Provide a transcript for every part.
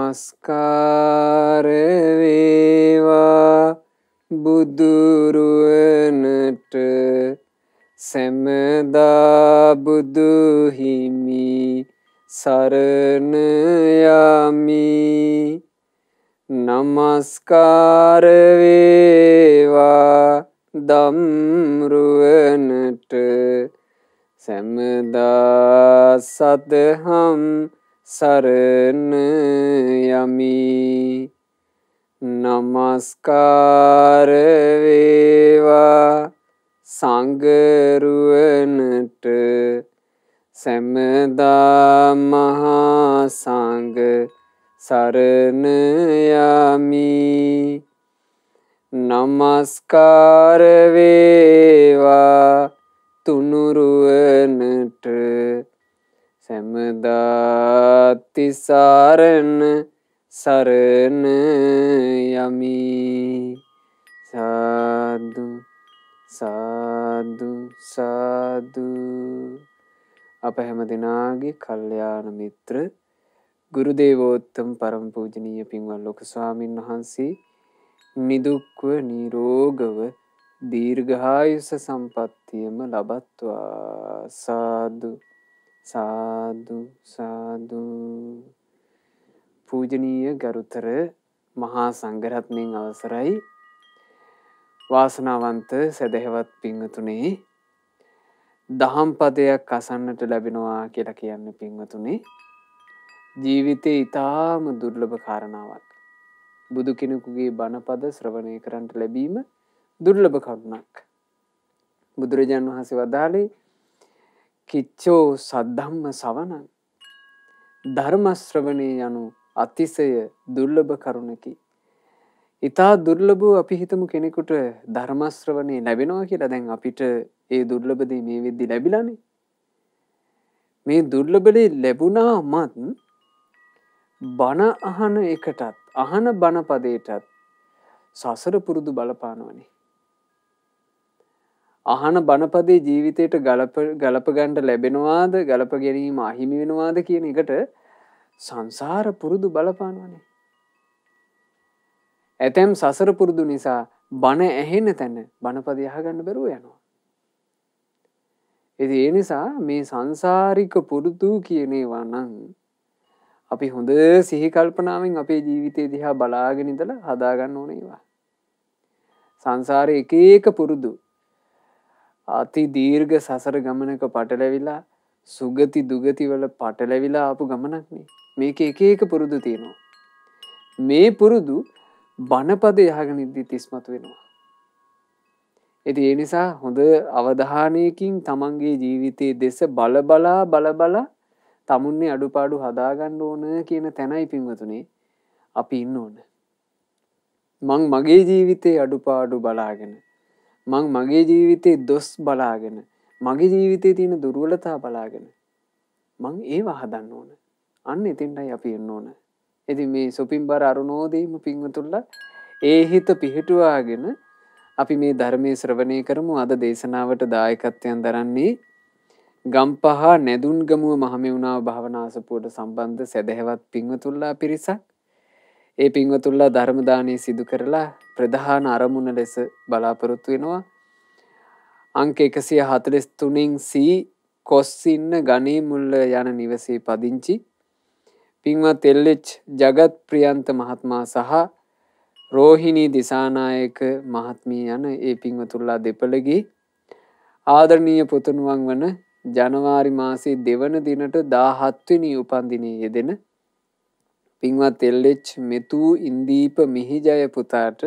නමස්කාර වේවා බුදුරුවනට සැමදා බුදු හිමි සරණ යමි. නමස්කාර වේවා ධම්රුවනට සැමදා සදහම් සරණ යමි. නමස්කාර වේවා සංඝරුවනට සැමදා මහා සංඝ සරණ යමි. නමස්කාර වේවා තුනුරුවනට සැමදා තිසරණ සරණ යමි. සාදු සාදු සාදු. අප හැම දෙනාගේ කල්යාණ මිත්‍ර ගුරු දේවෝත්තම පරම පූජනීය පින්වත් ලොකු ස්වාමීන් වහන්සේ නිදුක්ව නිරෝගව දීර්ඝායුෂ සම්පන්නියම ලබත්වා. සාදු සාදු සාදු. පූජනීය ගරුතර මහා සංඝරත්නයන් අවසරයි. වාසනාවන්ත සදහවත් පින්වතුනි, දහම් පදයක් අසන්නට ලැබෙනවා කියලා කියන්නේ පින්වතුනි ජීවිතේ ඊටාම දුර්ලභ කාරණාවක්. බුදු කෙනෙකුගේ බණ පද ශ්‍රවණය කරන්නට ලැබීම දුර්ලභ කරුණක්. බුදුරජාණන් වහන්සේ වදාළේ කිච්චෝ සද්ධම්ම සවණං, ධර්ම ශ්‍රවණේ යනු අතිශය දුර්ලභ කරුණකි. ඊටා දුර්ලභව අපි හිතමු කෙනෙකුට ධර්ම ශ්‍රවණේ ලැබෙනවා කියලා. දැන් අපිට ඒ දුර්ලභ දේ මේ වෙද්දි ලැබිලානේ. මේ දුර්ලභ දේ ලැබුණාමත් බණ අහන එකටත් අහන බණ පදයටත් සසර පුරුදු බලපානවනේ. අහන බණ පදේ ජීවිතයට ගලප ගන්න ලැබෙනවාද, ගලප ගැනීම අහිමි වෙනවාද කියන එකට සංසාර පුරුදු බලපානවනේ. ඇතැම් සසර පුරුදු නිසා බණ ඇහෙන තැන බණ පදේ අහගන්න බැරුව යනවා. ඉතින් ඒ නිසා මේ සංසාරික පුරුදු කියන ඒවා නම් අපි හොඳ සිහි කල්පනාවෙන් අපේ ජීවිතය දිහා බලාගෙන ඉඳලා හදාගන්න ඕනේ ඒවා. සංසාරේ එක එක පුරුදු අති දීර්ඝ සසර ගමනක පටලැවිලා සුගති දුගති වල පටලැවිලා ආපු ගමනක් නේ. මේක එක එක පුරුදු තියෙනවා. මේ පුරුදු බණපදේ අහගෙන ඉද්දි ඉස්මතු වෙනවා. ඉතින් ඒ නිසා හොඳ අවධානයකින් තමන්ගේ ජීවිතයේ දෙස බල තමුන්නේ අඩුපාඩු හදාගන්න ඕන කියන තැනයි පින්වතුනි අපි ඉන්න ඕන. මං මගේ ජීවිතේ අඩුපාඩු බලාගෙන, මං මගේ ජීවිතේ දොස් බලාගෙන, මගේ ජීවිතේ තියෙන දුර්වලතා බලාගෙන මං ඒව හදන්න ඕන. අන්න එතෙන්ටයි අපි එන්න ඕන. ඉතින් මේ සොපින්බර අරුණෝදීම පින්වතුන්ලා ඒ හිත පිහිටුවාගෙන අපි මේ ධර්මයේ ශ්‍රවණය කරමු. අද දේශනාවට දායකත්වයෙන් දරන්නේ ගම්පහ නැදුන්ගමුව මහමෙවුනාව භාවනා අසපුවට සම්බන්ධ සදහැවත් පින්වතුන්ලා පිරිසක්. ඒ පින්වතුන්ලා ධර්ම දානය සිදු කරලා ප්‍රධාන අරමුණ ලෙස බලාපොරොත්තු වෙනවා. අංක 143න් සී කොස්සින්න ගණේ මුල්ල යන නිවසේ පදිංචි පින්වත් එල්.එච්. ජගත් ප්‍රියන්ත මහත්මයා සහ රෝහිණී දිසානායක මහත්මිය යන ඒ පින්වතුන්ලා දෙපළගේ ආදරණීය පුතුණුවන් වන ජනවාරි මාසයේ 2 වන දිනට 17 වෙනි උපන්දිනයේ යෙදෙන පින්වත් එල්.එච්. මෙතු ඉන්දීප මිහිජය පුතාට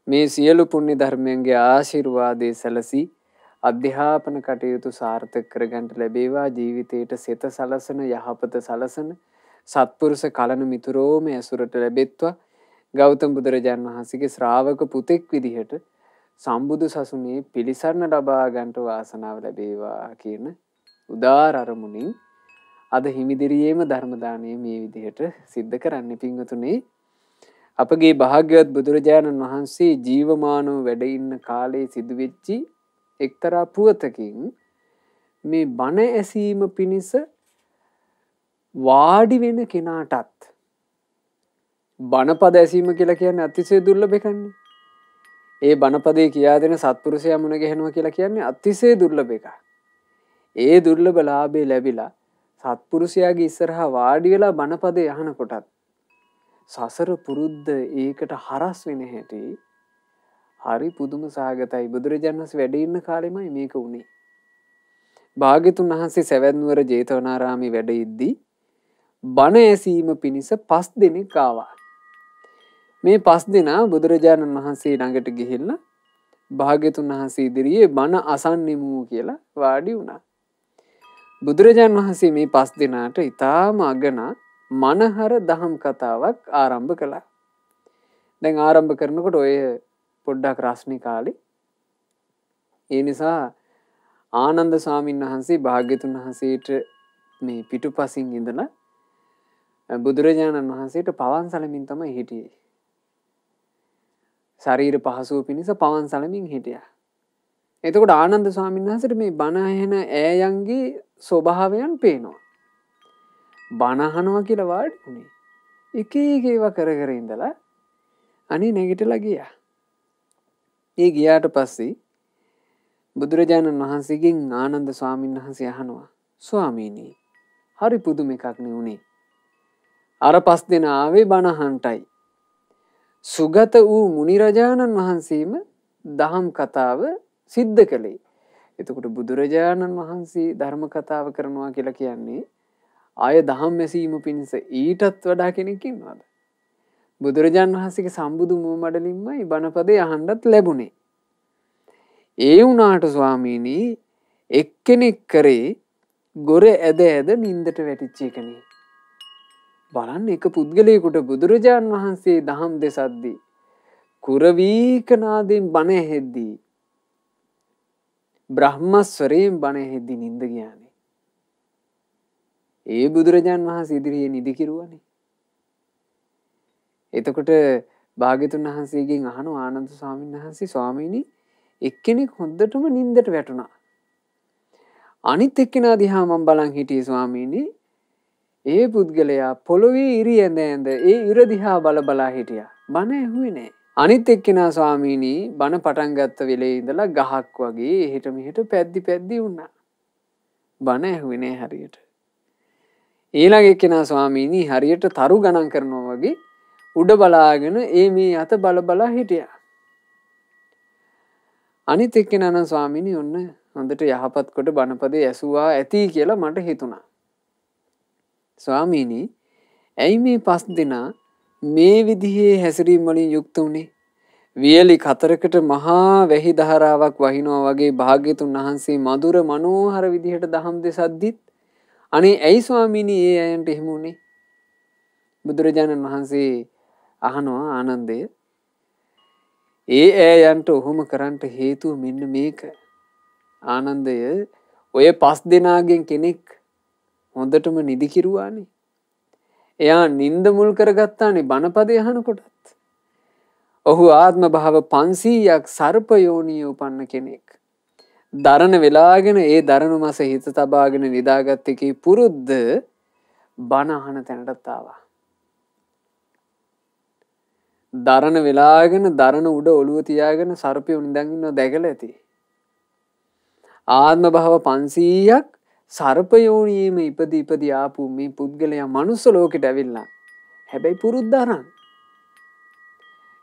මේ සියලු පුණ්‍ය ධර්මයන්ගේ ආශිර්වාදයේ සැලසී අධ්‍යාපන කටයුතු සාර්ථක කරගන්න ලැබේවා. ජීවිතයට සෙත සලසන යහපත සලසන සත්පුරුෂ කලන මිතුරෝම ඇසුරට ලැබෙත්වා. ගෞතම බුදුරජාණන් වහන්සේගේ ශ්‍රාවක පුතෙක් විදිහට සම්බුදු සසුනේ පිළිසරණ ලබා ගන්නට වාසනාව ලැබේවා කියන උදාර අරමුණින් අද හිමිදිරියේම ධර්ම දානය මේ විදිහට සිද්ධ කරන්න. පින්වතුනි, අපගේ භාග්‍යවත් බුදුරජාණන් වහන්සේ ජීවමානව වැඩ ඉන්න කාලේ සිදුවෙච්චි එක්තරා පුවතකින් මේ බණ ඇසීම පිණිස වාඩි වෙන කෙනාටත් බණපද ඇසීම කියලා කියන්නේ අතිශය දුර්ලභ එකක්නේ. ඒ බණපදේ කියා දෙන සත්පුරුෂයා මුණ ගැහෙනවා කියලා කියන්නේ අතිශය දුර්ලභ එකක්. ඒ දුර්ලභ ලාභේ ලැබිලා සත්පුරුෂයාගේ ඉස්සරහා වාඩි වෙලා බණපදේ අහනකොටත් සසර පුරුද්ද ඒකට හරස් වෙන හැටි හරි පුදුම සහගතයි. බුදුරජාණන් වහන්සේ වැඩ ඉන්න කාලෙමයි මේක උනේ. භාග්‍යතුන් වහන්සේ සවැත් නුවර ජේතවනාරාමේ වැඩ ඉද්දී බණ ඇසීම පිණිස 5 දෙනෙක් ආවා. මේ 5 දෙනා බුදුරජාණන් වහන්සේ ළඟට ගිහිල්ලා භාග්‍යතුන් වහන්සේ ඉදිරියේ බණ අසන්නෙමු කියලා වාඩි වුණා. බුදුරජාණන් වහන්සේ මේ 5 දෙනාට ඊටාම අගනා මනහර දහම් කතාවක් ආරම්භ කළා. දැන් ආරම්භ කරනකොට ඔය පොඩ්ඩක් රස්නි කාලේ. ඒ නිසා ආනන්ද ස්වාමීන් වහන්සේ භාග්‍යතුන් වහන්සේට මේ පිටුපසින් ඉඳලා බුදුරජාණන් වහන්සේට පවන් සලමින් තමයි හිටියේ. ශරීර පහසුව පිණිස පවන් සලමින් හිටියා. එතකොට ආනන්ද ස්වාමීන් වහන්සේට මේ බණ ඇහෙන ඈයන්ගේ ස්වභාවයන් පේනවා. බණ අහනවා කියලා වාඩි වුණේ. එක එක ඒවා කර කර ඉඳලා අනේ නැගිටලා ගියා. ඒ ගියාට පස්සේ බුදුරජාණන් වහන්සේගෙන් ආනන්ද ස්වාමීන් වහන්සේ අහනවා, ස්වාමීනි, හරි පුදුම එකක් නේ උනේ. අර 5 දෙනා ආවේ බණ අහන්නයි. සුගත වූ මුනිරජාණන් වහන්සේම දහම් කතාව සිද්ධ කළේ. එතකොට බුදුරජාණන් වහන්සේ ධර්ම කතාව කරනවා කියලා කියන්නේ ආය දහම් ඇසීම පිණිස ඊටත් වඩා කෙනෙක් ඉන්නවද? බුදුරජාණන් වහන්සේගේ සම්බුදු මුව මඩලින්මයි බණපදේ අහන්නත් ලැබුණේ. ඒ වුණාට ස්වාමීනි එක්කෙනෙක් කරේ ගොර ඇද ඇද නින්දට වැටිච්ච එකනේ. බලන්න එක පුද්ගලයෙකුට බුදුරජාණන් වහන්සේ දහම් දෙසද්දී කුරවීකනාදෙන් බණ ඇහෙද්දී බ්‍රහ්මස්වරයෙන් බණ ඇහෙද්දී නින්ද ගියානේ. ඒ බුදුරජාණන් වහන්සේ ඉදිරියේ නිදි කිරුවනේ. එතකොට භාග්‍යතුන් වහන්සේගෙන් අහනවා ආනන්ද ස්වාමීන් වහන්සේ, ස්වාමීනි එක්කෙනෙක් හොඳටම නින්දට වැටුණා. අනිත් එක්කෙනා දිහා මම බලන් හිටියේ ස්වාමීනි. ඒ පුද්ගලයා පොළොවේ ඉරි ඇඳ ඇඳ ඒ ඉර දිහා බල බලා හිටියා. බණ ඇහුවේ නෑ. අනිත් එක්කෙනා ස්වාමීනි බණ පටන් ගත්ත වෙලේ ඉඳලා ගහක් වගේ එහෙට මෙහෙට පැද්දි පැද්දි වුණා. බණ ඇහුවේ නෑ හරියට. ඊළඟ එක්කෙනා ස්වාමීනි හරියට තරු ගණන් කරනවා වගේ උඩ බලාගෙන ඒ මේ අත බල බලා හිටියා. අනිත් එක්කෙනා නම් ස්වාමීනි ඔන්න හොඳට යහපත් කොට බණපදේ ඇසුවා ඇති කියලා මට හිතුණා. ස්වාමීනි ඇයි මේ 5 දෙනා මේ විදිහේ හැසිරීම වලින් යුක්ත වුනේ? වියලි කතරකට මහා වැහි ධාරාවක් වහිනවා වගේ භාග්‍යතුන් වහන්සේ මధుර මනෝහර විදිහට දහම් දෙසද්දිත් අනේ ඇයි ස්වාමීනි ඒ අයන්ට එහෙම උනේ? බුදුරජාණන් වහන්සේ අහනවා ආනන්දය, ඒ අයන්ට ඔහොම කරන්නට හේතුව මෙන්න මේක. ආනන්දය ඔය 5 දෙනාගෙන් කෙනෙක් හොඳටම නිදි කිරුවානේ. එයා නින්ද මුල් කරගත්තානේ බණපදේ අහනකොටත්. ඔහු ආත්ම භාව 500ක් සර්ප යෝනියේ උපන්න කෙනෙක්. දරණ වෙලාගෙන ඒ දරණු මස හිත තබාගෙන නිදාගත් එකේ පුරුද්ද බණ අහන තැනටත් ආවා. දරණ වෙලාගෙන දරණ උඩ ඔළුව තියාගෙන සර්පයෝ නිදන් ඉන්නව දැකලා ඇති. ආත්ම භාව 500ක් සර්ප යෝනියේම ඉපදි ආපු මේ පුද්ගලයා මනුස්ස ලෝකෙට ඇවිල්ලා හැබැයි පුරුද්ද අරන්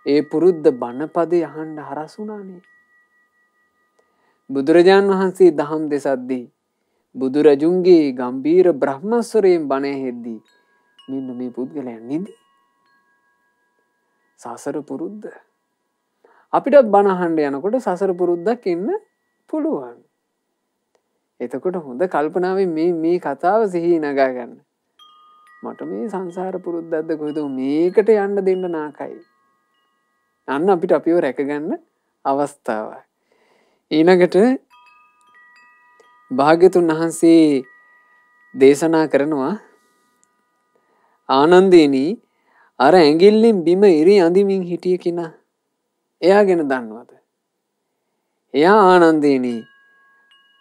ඒ පුරුද්ද බණපදේ අහන්න හරස් වුණානේ. බුදුරජාණන් වහන්සේ දහම් දෙසද්දී බුදුරජුන්ගේ ගම්බීර බ්‍රහ්මස්වරයෙන් බණ ඇහෙද්දී මෙන්න මේ පුද්ගලයා නිදි. සසර පුරුද්ද. අපිටත් බණ අහන්න යනකොට සසර පුරුද්දක් එන්න පුළුවන්. එතකොට හොඳ කල්පනාවෙන් මේ කතාව සිහි නගා ගන්න. මට මේ සංසාර පුරුද්දක්ද කොහෙද මේකට යන්න දෙන්න නාකයි. අන්න අපිට අපිව රැකගන්න අවස්ථාවක්. ඊළඟට භාග්‍යතුන් වහන්සේ දේශනා කරනවා ආනන්දේනි අර ඇඟිල්ලෙන් බිම ඉරි අඳිමින් හිටිය කෙනා එයා ගැන දන්නවද? එයා ආනන්දේනි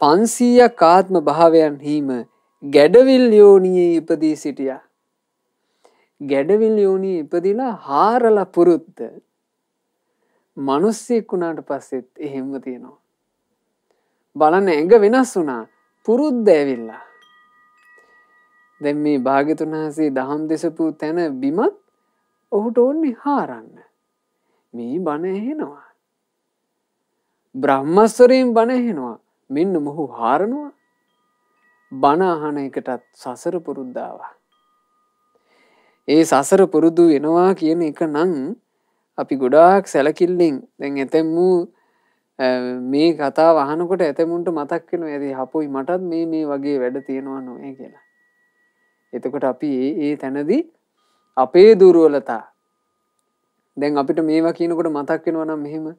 500ක් ආත්ම භාවයන් හිම ගැඩවිල් යෝනියේ ඉපදී සිටියා. ගැඩවිල් යෝනියේ ඉපදිලා හාරලා පුරුද්ද මිනිස්සෙක් වුණාට පස්සෙත් එහෙම තියෙනවා. බලන්න ඇඟ වෙනස් වුණා පුරුද්ද ඇවිල්ලා. දැන් මේ භාග්‍යතුන් වහන්සේ දහම් දෙසපු තැන බිමත් ඔහුට ඕනේ හාරන්න. මේ බණ ඇහෙනවා. බ්‍රහ්මස්වරයෙන් බණ ඇහෙනවා. මෙන්න මොහු හාරනවා. බණ අහන එකටත් සසර පුරුද්ද ආවා. ඒ සසර පුරුදු වෙනවා කියන එක නම් අපි ගොඩාක් සැලකිල්ලෙන් දැන් ඇතැම්මු මේ කතාව අහනකොට ඇතැමුන්ට මතක් වෙනවා ඇති හපොයි මටත් මේ වගේ වැඩ තියෙනවා නෝනේ කියලා. එතකොට අපි ඒ තැනදී අපේ දුර්වලතා දැන් අපිට මේවා කියනකොට මතක් වෙනවා නම් මෙහෙම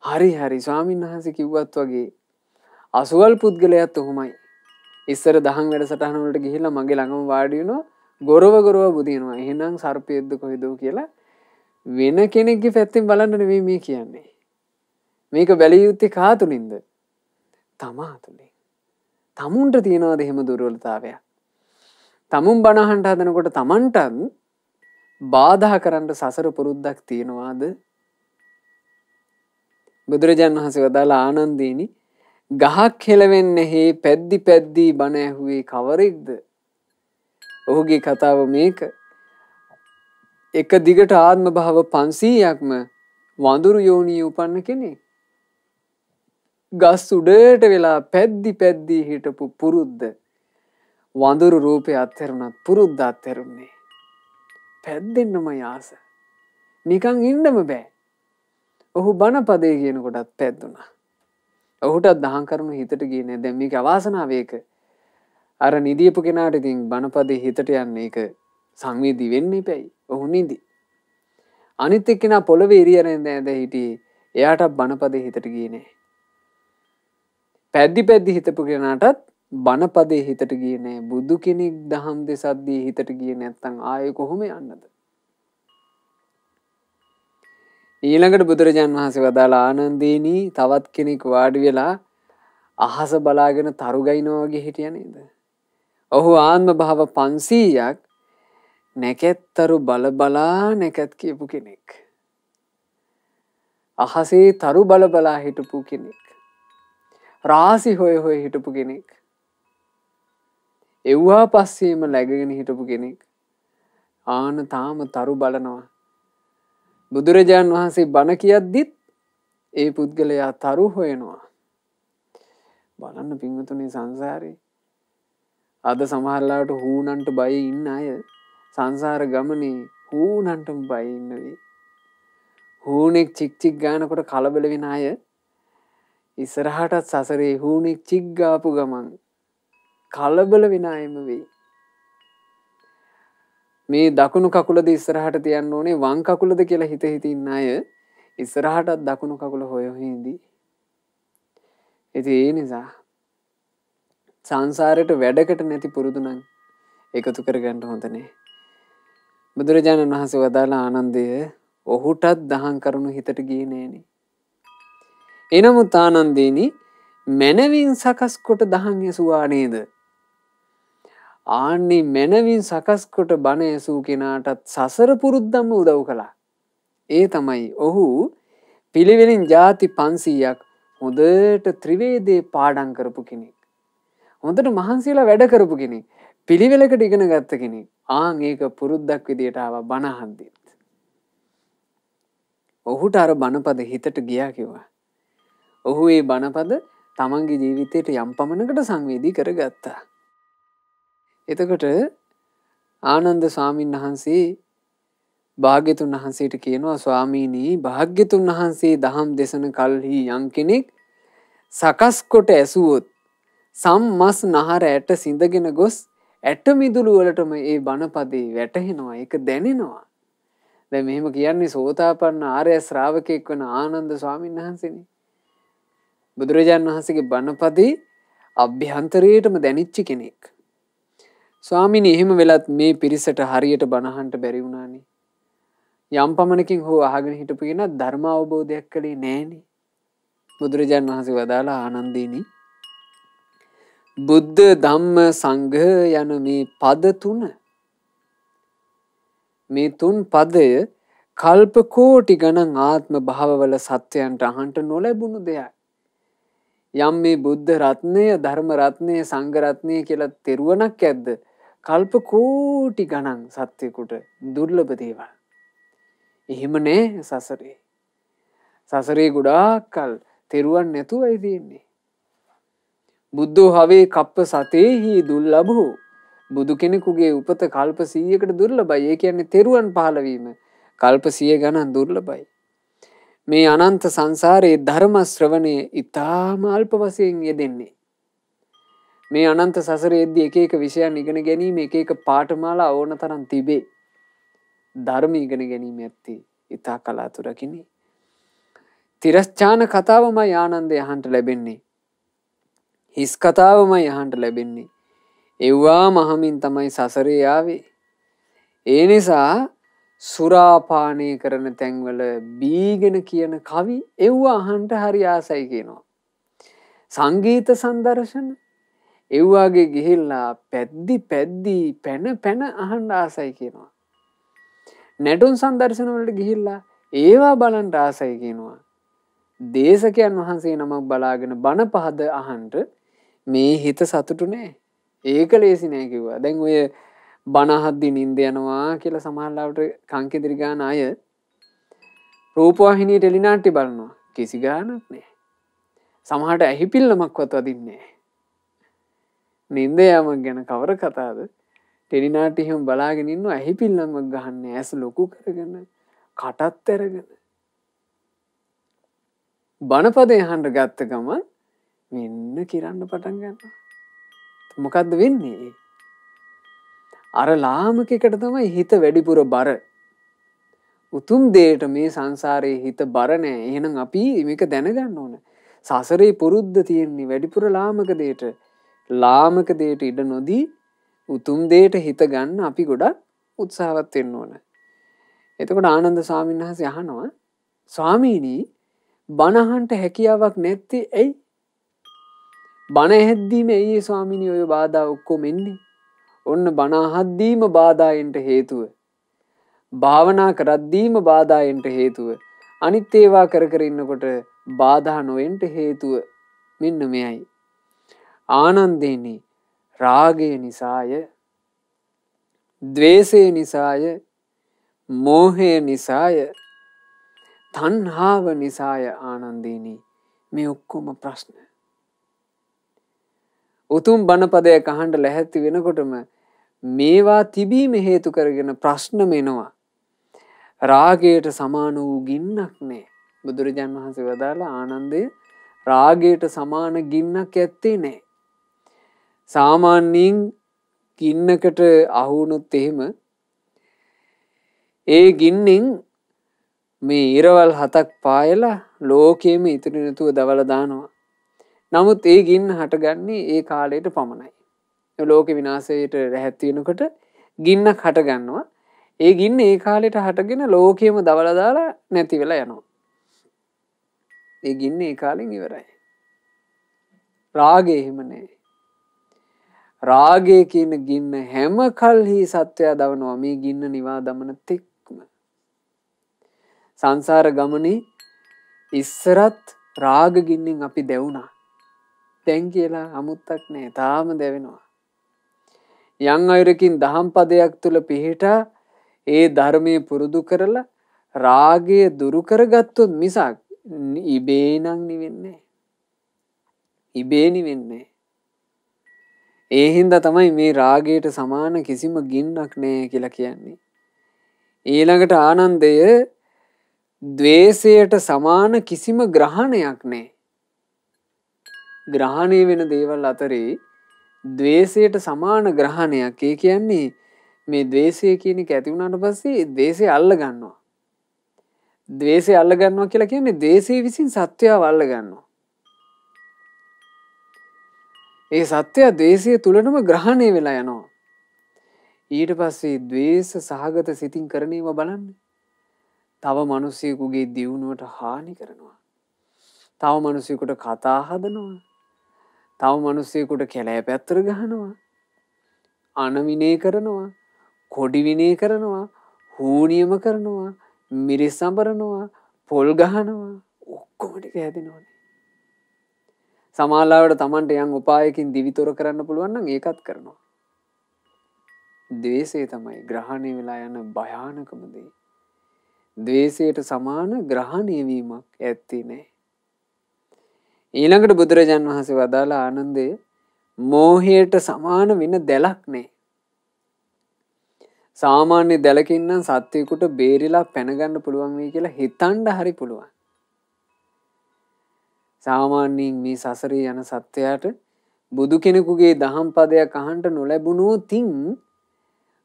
හරි ස්වාමීන් වහන්සේ කිව්වත් වගේ අසුවල් පුද්ගලයාත් උහුමයි. ඉස්සර දහම් වැඩසටහන වලට ගිහිල්ලා මගේ ළඟම වාඩි වෙනවා ගොරව බුදිනවා. එහෙනම් සර්පයේද්ද කොහෙද කියලා වෙන කෙනෙක්ගේ පැත්තෙන් බලන්න නෙවෙයි මේ කියන්නේ. මේක බැලිය යුත්තේ කා තුලින්ද? තමා තුලින්. තමුන්ට තියනවාද එහෙම දුර්වලතාවයක්? තමුන් බණ අහන්න හදනකොට තමන්ටත් බාධා කරන්න සසර පුරුද්දක් තියනවාද? බුදුරජාණන් වහන්සේ වදාළ ආනන්දීනි ගහක් හෙලවෙන්නේ පැද්දි බණ ඇහුවේ කවරෙක්ද? ඔහුගේ කතාව මේක. එක දිගට ආත්ම භාව 500ක්ම වඳුරු යෝනියේ උපන්න කෙනෙක්. ගස් උඩට වෙලා පැද්දි හිටපු පුරුද්ද වඳුරු රූපේ අත්හැරුණත් පුරුද්ද අත්හැරුන්නේ. පැද්දෙන්නම ආස. නිකන් ඉන්නම බෑ. ඔහු බණ පදේ කියනකොටත් පැද්දුනා. ඔහුටත් දහම් කරුණු හිතට ගියේ නෑ. දැන් මේක අවාසනාව ඒක. අර නිදියපු කෙනාට ඉතින් බණ පදේ හිතට යන්නේ ඒක සංවේදී වෙන්නේ නැපැයි. ඔහු නිදි. අනිත් එක්කෙනා පොළවේ ඉරියරෙන් දැඳ හිටියේ. එයාටත් බණ පදේ හිතට ගියේ නෑ. පැද්දි හිතපු කෙනාටත් බණ පදේ හිතට ගියේ නෑ. බුදු කෙනෙක් දහම් දෙසද්දී හිතට ගියේ නැත්තම් ආයේ කොහොම යන්නද? ඊළඟට බුදුරජාන් වහන්සේ වදාළ ආනන්දේනි තවත් කෙනෙක් වාඩි වෙලා අහස බලාගෙන තරු ගයිනවා වගේ හිටියා නේද? ඔහු ආත්ම භාව 500ක් නැකැත්තරු බලා නැකත් කියපු කෙනෙක්. අහසේ තරු බලා හිටපු කෙනෙක්. රාසි හොය හිටපු කෙනෙක්. එව්වා පස්සේම läගගෙන හිටපු කෙනෙක්. ආන තාම තරු බලනවා. බුදුරජාන් වහන්සේ බණ කියද්දිත් ඒ පුද්ගලයා තරු හොයනවා. බලන්න පින්වතුනි සංසාරේ අද සමහරලාට හූනන්ට බය ඉන්න අය සංසාර ගමනේ හූනන්ටම බය ඉන්නවා. හූනෙක් චික් ගානකොට කලබල වෙන අය ඉස්සරහටත් සසරේ හූනෙක් චික් ගාපු ගමන් කලබල වෙන අයම වෙයි. මේ දකුණු කකුලද ඉස්සරහට තියන්න ඕනේ වම් කකුලද කියලා හිත ඉන්න අය ඉස්සරහටත් දකුණු කකුල හොයහින්දී. ඒ නිසා සංසාරයට වැඩකට නැති පුරුදු නම් එකතු කරගන්න හොඳ නෑ. බුදුරජාණන් වහන්සේ වදාළ ආනන්දය ඔහුටත් දහම් කරුණු හිතට ගියේ නෑනේ. එනමුත් ආනන්දේනි මනවින් සකස් කොට දහම් ඇසුවා නේද? ආන්නේ මනවින් සකස් කොට බණ ඇසූ කෙනාටත් සසර පුරුද්දම උදව් කළා. ඒ තමයි ඔහු පිළිවෙලින් ಜಾති 500ක් හොඳට ත්‍රිවේදේ පාඩම් කරපු කෙනෙක්. හොඳට මහන්සියලා වැඩ කරපු කෙනෙක්. පිළිවෙලකට ඉගෙන ගත්ත කෙනෙක්. ආන් ඒක පුරුද්දක් විදියට ආවා බණ අහද්දිත්. ඔහුට අර බණපද හිතට ගියා කිව්වා. ඔහු ඒ බණපද තමන්ගේ ජීවිතයට යම් පමණකට සංවේදී කරගත්තා. එතකොට ආනන්ද ස්වාමීන් වහන්සේ භාග්‍යතුන් වහන්සේට කියනවා ස්වාමීනි භාග්‍යතුන් වහන්සේ දහම් දේශන කල්හි යම් කෙනෙක් සකස් කොට ඇසුවොත් සම්මස් නහර ඇට සිඳගෙන ගොස් ඇට මිදුළු වලටම ඒ බණපදේ වැටහෙනවා ඒක දැනෙනවා. දැන් මෙහෙම කියන්නේ සෝතාපන්න ආර්ය ශ්‍රාවකෙක් වන ආනන්ද ස්වාමීන් වහන්සේනේ. බුදුරජාණන් වහන්සේගේ බණපදේ අභ්‍යන්තරයටම දැනිච්ච කෙනෙක්. ස්වාමීනි එහෙම වෙලත් මේ පිරිසට හරියට බණ අහන්න බැරි වුණානේ. යම් පමණකින් හෝ අහගෙන හිටපු කෙනා ධර්ම අවබෝධයක් කළේ නෑනේ. බුදුරජාණන් වහන්සේ වදාලා ආනන්දේනි බුද්ධ ධම්ම සංඝ යන මේ පද තුන මේ 3 පදය කල්ප කෝටි ගණන් ආත්ම භාවවල සත්‍යයන්ට අහන්ට නොලැබුණු දෙයක්. යම් මේ බුද්ධ රත්නය, ධර්ම රත්නය, සංඝ රත්නය කියලා තෙරුවණක් ඇද්ද? කල්ප කෝටි ගණන් සත්‍යයකට දුර්ලභ දේවල්. එහෙම නෑ සසරේ. සසරේ ගොඩාක් කල් තෙරුවන් නැතුවයි තියෙන්නේ. බුද්ධෝ හවේ කප්ප සතේහි දුර්ලභෝ. බුදු කෙනෙකුගේ උපත කල්ප 100කට දුර්ලභයි. ඒ කියන්නේ තෙරුවන් පහළ වීම කල්ප 100 ගණන් දුර්ලභයි. මේ අනන්ත සංසාරයේ ධර්ම ශ්‍රවණය ඊටාම අල්ප වශයෙන් යෙදෙන්නේ. මේ අනන්ත සසරේදී එක එක විෂයන් ඉගෙන ගැනීම එක එක පාඨමාලා ඕන තරම් තිබේ. ධර්ම ඉගෙන ගැනීම ඇත්තේ ඊටා කලාතුරකිනි. තිරස්චාන කතාවමයි ආනන්දය අහන්න ලැබෙන්නේ. හිස් කතාවමයි අහන්න ලැබෙන්නේ. එව්වා මහමින් තමයි සසරේ ආවේ. ඒ නිසා සුරාපානය කරන තැන්වල බීගෙන කියන කවි එව්වා අහන්න හරි ආසයි කියනවා. සංගීත සංදර්ශන එව්වාගේ ගිහිල්ලා පැද්දි පැන අහන්න ආසයි කියනවා. නැටුම් සංදර්ශන වලට ගිහිල්ලා ඒවා බලන්න ආසයි කියනවා. දේශකයන් වහන්සේ නමක් බලාගෙන බණ පහද අහන්ට මේ හිත සතුටු නෑ. ඒක ලේසි නෑ කිව්වා. දැන් ඔය බණ අහද්දි නිින්ද යනවා කියලා සමහරවිට කංකෙදිරි ගාන අය රූපවාහිනියේ ටෙලිනාට්‍ය බලනවා. කිසි ගානක් නෑ. සමහරට ඇහිපිල්ලමක්වත් වදින්නේ නෑ. නිින්ද යාමක් ගැන කවර කතාවද? ටෙලිනාට්‍ය එහෙම බලාගෙන ඉන්නවා ඇහිපිල්ලමක් ගහන්නේ ඇස් ලොකු කරගෙන කටත් ඇරගෙන. බණපදේ අහන්න ගත්ත ගමන් මෙන්න කිරන්න පටන් ගන්නවා. මොකද්ද වෙන්නේ? අර ලාමකයකට තමයි හිත වැඩිපුර බර. උතුම් දෙයට මේ සංසාරයේ හිත බර නෑ. එහෙනම් අපි මේක දැනගන්න ඕන. සසරේ පුරුද්ද තියෙන්නේ වැඩිපුර ලාමක දෙයට. ලාමක දෙයට ඉඩ නොදී උතුම් දෙයට හිත ගන්න අපි ගොඩක් උත්සාහවත් වෙන්න ඕන. එතකොට ආනන්ද ස්වාමීන් වහන්සේ අහනවා ස්වාමීනි බණ අහන්න හැකියාවක් නැත්තේ ඇයි? බණ ඇහෙද්දීම ඇයි ස්වාමීනි ඔය බාධා ඔක්කොම එන්නේ? ඔන්න බණ අහද්දීම බාධායින්ට හේතුව. භාවනා කරද්දීම බාධායින්ට හේතුව. අනිත් ඒවා කර කර ඉන්නකොට බාධා නොවෙන්න හේතුව මෙන්න මෙයයි. ආනන්දේනි රාගය නිසාය, ද්වේෂය නිසාය, මෝහය නිසාය, තණ්හාව නිසාය ආනන්දේනි මේ ඔක්කොම ප්‍රශ්න. උතුම් බණපදයක් අහන්න ලැහැත්ති වෙනකොටම මේවා තිබීම හේතු කරගෙන ප්‍රශ්න මෙනවා. රාගයට සමාන වූ ගින්නක් නෑ. බුදුරජාන් වහන්සේ වදාළා ආනන්දය රාගයට සමාන ගින්නක් ඇත්තේ නෑ. සාමාන්‍යයෙන් ගින්නකට අහු වුණොත් එහෙම ඒ ගින්නෙන් මේ ඉරවල් 7ක් පායලා ලෝකෙම ඉතුරු නැතුව දවලා දානවා. නමුත් ඒ ගින්න හටගන්නේ ඒ කාලයට පමණයි. ලෝක විනාශයට රැහැත් වෙනකොට ගින්නක් හට ගන්නවා. ඒ ගින්න ඒ කාලයට හටගෙන ලෝකෙම දවලා දාලා නැති වෙලා යනවා. ඒ ගින්න ඒ කාලෙන් ඉවරයි. රාගය එහෙම නෑ. රාගය කියන ගින්න හැම කල්හි සත්‍යය දවනවා. මේ ගින්න නිවා දමන තෙක්ම. සංසාර ගමනේ ඉස්සරත් රාග ගින්නෙන් අපි දැවුණා. දැන් කියලා අමුත්තක් නෑ. තාම දැවෙනවා. යම් අයරකින් දහම් පදයක් තුල පිහිටා ඒ ධර්මයේ පුරුදු කරලා රාගය දුරු කරගත්තොත් මිසක් ඉබේ නම් නිවෙන්නේ නෑ. ඉබේ නිවෙන්නේ. ඒ හින්දා තමයි මේ රාගයට සමාන කිසිම ගින්නක් නෑ කියලා කියන්නේ. ඊළඟට ආනන්දය ද්වේෂයට සමාන කිසිම ග්‍රහණයක් නෑ. ග්‍රහණය වෙන දේවල් අතරේ ද්වේෂයට සමාන ග්‍රහණයක්. ඒ කියන්නේ මේ ද්වේෂය කියන එක ඇති වුණාට පස්සේ ද්වේෂය අල්ල ගන්නවා. ද්වේෂය අල්ල ගන්නවා කියලා කියන්නේ ද්වේෂය විසින් සත්‍යව අල්ල ගන්නවා. ඒ සත්‍ය ද්වේෂය තුලටම ග්‍රහණය වෙලා යනවා. ඊට පස්සේ ද්වේෂ සහගත සිතින් කරන ඒවා බලන්න. තව මිනිසෙකුගේ දියුණුවට හානි කරනවා. තව මිනිසෙකුට කතා හදනවා. තව මිනිසෙකුට කැලෑ පැත්තට ගහනවා. අන විනය කරනවා. කොඩි විනය කරනවා. හූනියම කරනවා, මිරිස් සඹරනවා, පොල් ගහනවා, ඔක්කොම ටික හැදෙනවනේ. සමාලාවට Tamanට යම් උපායකින් දිවිතොර කරන්න පුළුවන් නම් ඒකත් කරනවා. ද්වේෂය තමයි ග්‍රහණය වෙලා යන භයානකම දේ. ද්වේෂයට සමාන ග්‍රහණය වීමක් ඇත්තේ නැහැ. ඊළඟට බුදුරජාන් වහන්සේ වදාළ ආනන්දය මෝහයට සමාන වෙන දැලක් නැහැ. සාමාන්‍ය දැලකින් නම් සත්වයෙකුට බේරිලා පැනගන්න පුළුවන් වෙයි කියලා හිතන්න හරි පුළුවන්. සාමාන්‍යයෙන් මේ සසරේ යන සත්වයාට බුදු කෙනෙකුගේ දහම් පදයක් අහන්න නොලැබුණොතින්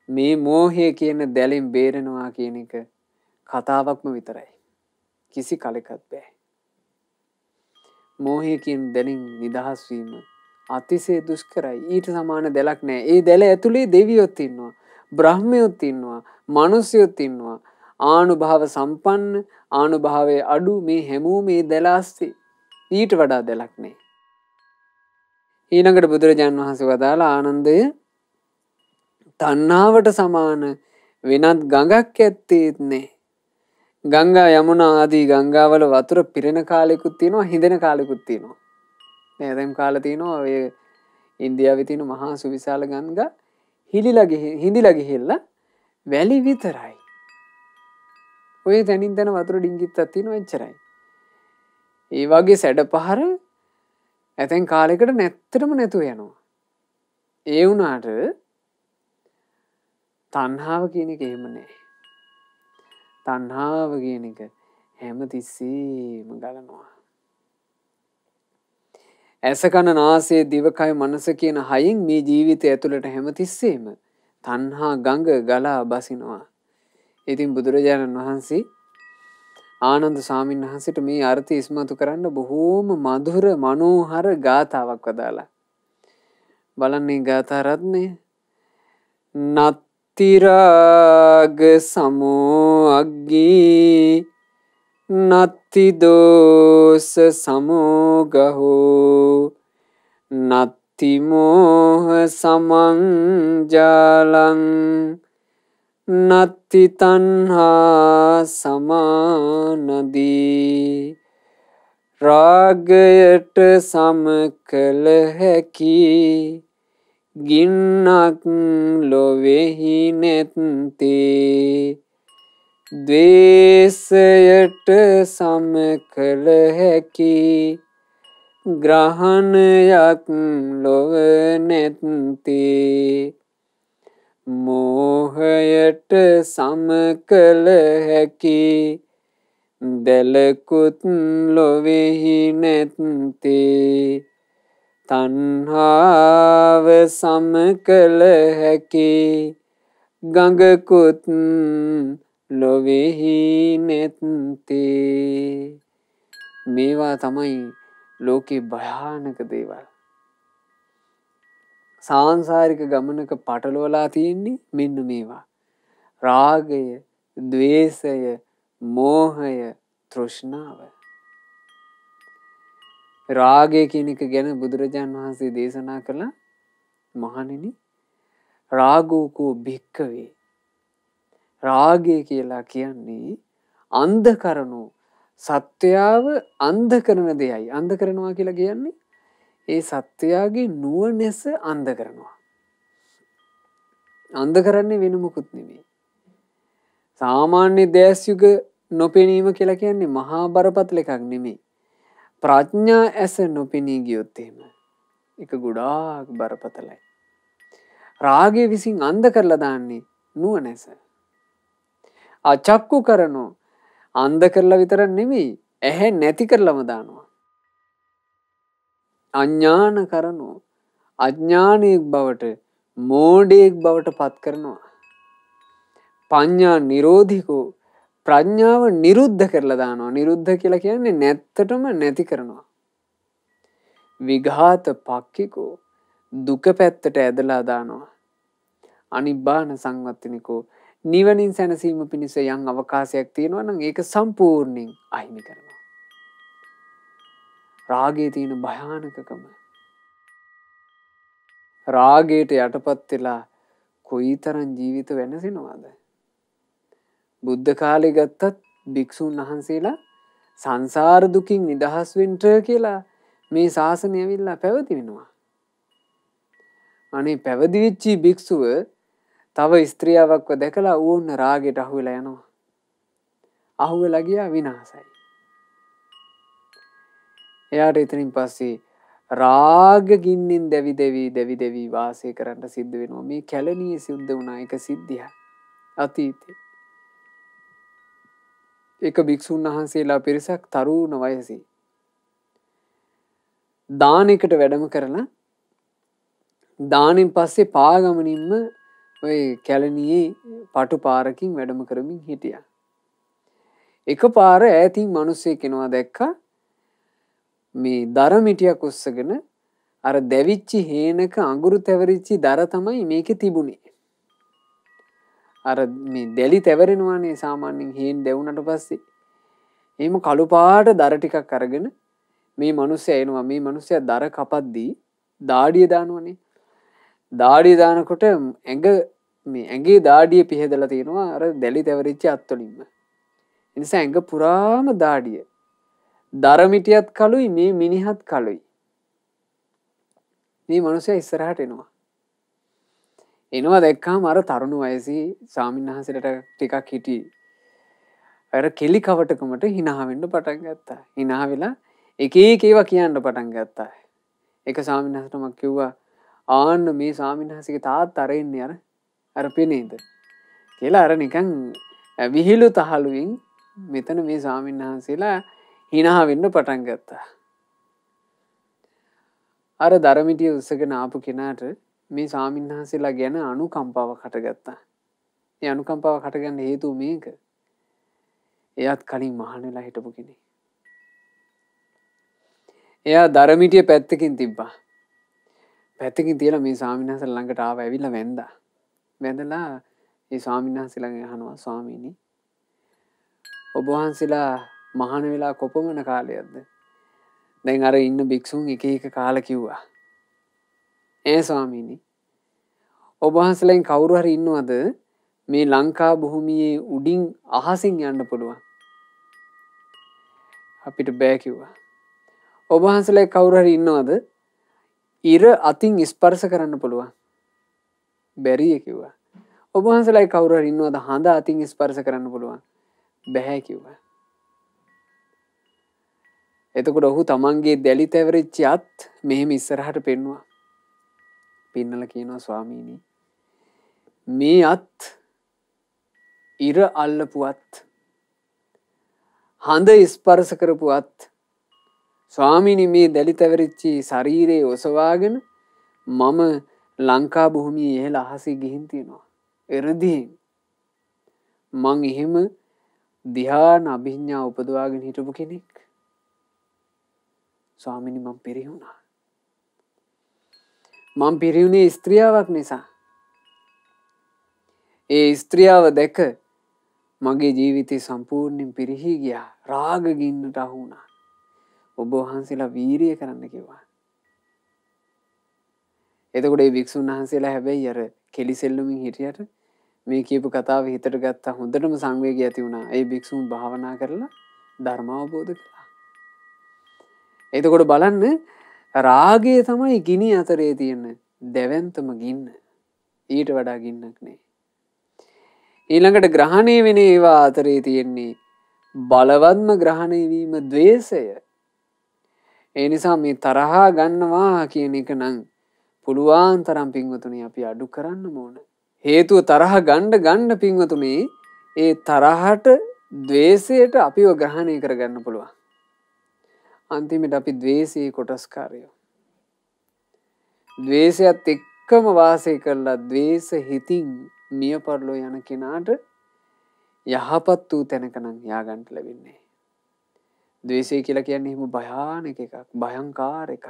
මේ මෝහය කියන දැලෙන් බේරෙනවා කියන එක කතාවක්ම විතරයි. කිසි කලෙකත් බෑ. මෝහය කියන දැලින් නිදහස් වීම අතිශය දුෂ්කරයි. ඊට සමාන දැලක් නැහැ. ඒ දැල ඇතුලේ දෙවියොත් ඉන්නවා, බ්‍රහ්මයොත් ඉන්නවා, මිනිස්යොත් ඉන්නවා. ආනුභාව සම්පන්න, ආනුභාවයේ අඩු මේ හැමෝම මේ දැල ASCII. ඊට වඩා දැලක් නැහැ. ඊළඟට බුදුරජාන් වහන්සේ වදාළ ආනන්දය තණ්හාවට සමාන වෙනත් ගඟක් ඇත්තේත් නැහැ. ගංගා යමුනා ආදී ගංගාවල වතුර පිරෙන කාලෙකුත් තියෙනවා, හිඳෙන කාලෙකුත් තියෙනවා. දැන් කාලේ තියෙනවා ඔය ඉන්දියාවේ තියෙන මහා සුවිශාල ගංගා හිඳිලා ගිහිල්ලා වැලි විතරයි. ඔය තනින් තන වතුර ඩිංගිත්තක් තියෙනවා එච්චරයි. ඒ වගේ සැඩපහර ඇතැන් කාලෙකට නැත්තටම නැතුව යනවා. ඒ වුණාට තණ්හාව කියන එක එහෙම නැහැ. තණ්හාව කියන එක හැමතිස්සෙම ගලනවා. ඇස කන නාසය දිවකය මනස කියන හයින් මේ ජීවිතය ඇතුළට හැමතිස්සෙම තණ්හා ගඟ ගලා බසිනවා. ඉතින් බුදුරජාණන් වහන්සේ ආනන්ද ස්වාමීන් වහන්සේට මේ අර්ථය ඉස්මතු කරන්න බොහෝම මధుර මනෝහර ගාථාවක් වදාලා. බලන්නේ ගාථා රත්නය. නත්තිරාග සමෝ අග්ගී නත්ති දෝස සමෝ ගහෝ නත්ති මෝහ සමංජාලං නත්ති තණ්හා සමානදී. රාගයට සම කළ හැකි ගින්නක් ලොවෙහි නැත්තේ. ද්වේෂයට සම කළ හැකි ග්‍රහණයක් ලොව නැත්තේ. මෝහයට සම කළ හැකි දැලකුත් ලොවෙහි නැත්තේ. තණ්හාව සම කළ හැකි ගඟකුත් ලොවෙහි නැත්තේ. මේවා තමයි ලෝකේ භයානක දේවල්. සාංසාරික ගමනක පටලවලා තියෙන්නේ මෙන්න මේවා. රාගය, ද්වේෂය, මෝහය, තෘෂ්ණාව. රාගය කියන එක ගැන බුදුරජාණන් වහන්සේ දේශනා කළා. මහණෙනි, රාගෝකෝ භික්ඛවේ. රාගය කියලා කියන්නේ අන්ධ කරනෝ, සත්‍යාව අන්ධ කරන දෙයයි. අන්ධ කරනවා කියලා කියන්නේ ඒ සත්‍යයාගේ නුවණැස අන්ධ කරනවා. අන්ධ කරන්නේ වෙන මොකුත් නෙමෙයි. සාමාන්‍ය දැස්යුග නොපෙනීම කියලා කියන්නේ මහා බරපතල එකක් නෙමෙයි. ප්‍රඥා ඇස නොපෙනී ගියොත් එහෙම ඒක ගොඩාක් බරපතලයි. රාගය විසින් අන්ධ කරලා දාන්නේ නුවණැස. අචක්කු කරනෝ අන්ධ කරලා විතරක් නෙමෙයි, ඇහැ නැති කරලම දානවා. අඥාන කරනෝ අඥානයෙක් බවට, මෝඩයෙක් බවට පත් කරනවා. පඤ්ඤා නිරෝධිකෝ ප්‍රඥාව නිරුද්ධ කරලා දානවා. නිරුද්ධ කියලා කියන්නේ නැත්තටම නැති කරනවා. විඝාත පක්ඛිකෝ දුක පැත්තට ඇදලා දානවා. අනිබ්බාන සංවත්තනිකෝ නිවනින් සැනසීම පිණිස යම් අවකාශයක් තියෙනවා නම් ඒක සම්පූර්ණයෙන් අහිමි කරනවා. රාගයේ තියෙන භයානකකම. රාගයට යටපත් වෙලා කොයිතරම් ජීවිත වෙනසෙනවද? බුද්ධ කාලේ ගත්තත් භික්ෂුන් වහන්සේලා සංසාර දුකින් නිදහස් වෙන්න කියලා මේ ශාසනය ඇවිල්ලා පැවති වෙනවා. අනේ පැවිදි වෙච්ච භික්ෂුව තව ස්ත්‍රියාවක්ව දැකලා ඕන්න රාගයට අහු වෙලා යනවා. අහු වෙලා ගියා විනාසයි. එයාට එතනින් පස්සේ රාග ගින්නින් දැවි දැවි වාසය කරන්න සිද්ධ වෙනවා. මේ කැලණියේ සිද්ධ වුණා එක සිද්ධියක් අතීතේ. එක භික්ෂුන් වහන්සේලා පිරිසක් තරුණ වයසේ දානෙකට වැඩම කරලා දානෙන් පස්සේ පාගමනින්ම ඔය කැලණියේ පටු පාරකින් වැඩම කරමින් හිටියා. එකපාර ඈතින් මිනිස්සෙක් එනවා දැක්කා. මේ දර මිටියක් උස්සගෙන අර දැවිච්චි හේනක අඟුරු තැවරිච්ච දර තමයි මේකේ තිබුණේ. අර මේ දැලි තැවරෙනවානේ සාමාන්‍යයෙන් හේන් දැවුනට පස්සේ. එහෙම කළු පාට දර ටිකක් අරගෙන මේ මිනිස්සයා එනවා. මේ මිනිස්සයා දර කපද්දී දාඩිය දානවනේ. දාඩිය දානකොට ඇඟේ දාඩිය පිහදලා තියෙනවා අර දැලි තැවරිච්ච අත්වලින්ම. ඒ නිසා ඇඟ පුරාම දාඩිය. දරමිටියත් කළුයි මේ මිනිහත් කළුයි. මේ මිනිස්සයා ඉස්සරහට එනවා. එනවා දැක්කම අර තරුණ වයසේ ස්වාමීන් වහන්සේලට ටිකක් හිටි. අර කෙලි කවටකමට hina වෙන්න පටන් ගත්තා. hina වෙලා එක ඒවා කියන්න පටන් ගත්තා. එක ස්වාමීන් වහන්සේටම කිව්වා ආන්න මේ ස්වාමීන් වහන්සේගේ තාත්තා අර ඉන්නේ අර පෙනේද කියලා අර නිකන් විහිළු තහලුවෙන් මෙතන මේ ස්වාමීන් වහන්සේලා hina වෙන්න පටන් ගත්තා. අර දරමිටිය උස්සගෙන ආපු කෙනාට මේ ස්වාමීන් වහන්සේලා ගැන අනුකම්පාවක් හටගත්තා. ඒ අනුකම්පාවක් හටගන්න හේතුව මේක. එයාත් කලින් මහාන වෙලා හිටපු කෙනෙක්. එයා දරමිටිය පැත්තකින් තිබ්බා. පැත්තකින් තියලා මේ ස්වාමීන් වහන්සේලා ළඟට ආව ඇවිල්ලා වැන්දා. වැඳලා මේ ස්වාමීන් වහන්සේලාගෙන් අහනවා ස්වාමීනි ඔබ වහන්සේලා මහාන වෙලා කොපමණ කාලයක්ද? දැන් අර ඉන්න භික්ෂුන් එක කාල කිව්වා. ස්වාමීනි ඔබ වහන්සේලාගෙන් කවුරු හරි ඉන්නවද මේ ලංකා භූමියේ උඩින් අහසින් යන්න පුළුවන්? අපිට බෑ කිව්වා. ඔබ වහන්සේලා කවුරු හරි ඉන්නවද ඉර අතින් ස්පර්ශ කරන්න පුළුවන්? බැරිය කිව්වා. ඔබ වහන්සේලා කවුරු හරි ඉන්නවද හඳ අතින් ස්පර්ශ කරන්න පුළුවන්? බෑ කිව්වා. එතකොට ඔහු තමන්ගේ දැලි තැවරිච්ච අත් මෙහෙම ඉස්සරහට පෙන්නවා. පින්නලා කියනවා ස්වාමීනි මේ අත් ඉර අල්ලපුවත් හඳ ස්පර්ශ කරපුවත් ස්වාමීනි මේ දැලි තැවරිච්ච ශරීරයේ ඔසවාගෙන මම ලංකා භූමියේ ඉහළ අහසේ ගිහින් තියෙනවා. එරදීන් මං එහෙම ධ්‍යාන අභිඥා උපදවාගෙන හිටපු කෙනෙක්. ස්වාමීනි මං පිරිහුණා. මං පිරිහුණේ ස්ත්‍රියාවක් නිසා. ඒ ස්ත්‍රියාව දැක මගේ ජීවිතේ සම්පූර්ණයෙන් පිරිහී ගියා. රාග ගින්නට අහු වුණා. ඔබ වහන්සේලා වීරිය කරන්න කිව්වා. එතකොට මේ වික්ෂුන් වහන්සේලා හැබැයි අර කෙලිසෙල්ලුමින් හිටියට මේ කියපු කතාව හිතට ගත්තා. හොඳටම සංවේගය ඇති වුණා. ඒ වික්ෂුන් භාවනා කරලා ධර්ම අවබෝධ කළා. එතකොට බලන්න රාගය තමයි ගිනි අතරේ තියෙන දැවැන්තම ගින්න. ඊට වඩා ගින්නක් නෑ. ඊළඟට ග්‍රහණය වෙන ඒවා අතරේ තියෙන්නේ බලවත්ම ග්‍රහණය වීම ද්වේෂය. ඒ නිසා මේ තරහා ගන්නවා කියන එක නම් පුළුවන් තරම් පින්වතුනි අපි අඩු කරන්න ඕන. හේතුව තරහ ගන්න පින්වතුනි ඒ තරහට ද්වේෂයට අපිව ග්‍රහණය කරගන්න පුළුවන්. අන්තිමට අපි ද්වේෂයේ කොටස්කාරයෝ. ද්වේෂයත් එක්කම වාසය කරලා ද්වේෂ හිතින් මිය පරලෝ යන කෙනාට යහපත් වූ තැනක නම් යාගන්න ලැබෙන්නේ. ද්වේෂය කියලා කියන්නේ එහෙම භයානක එකක්, භයංකාර එකක්.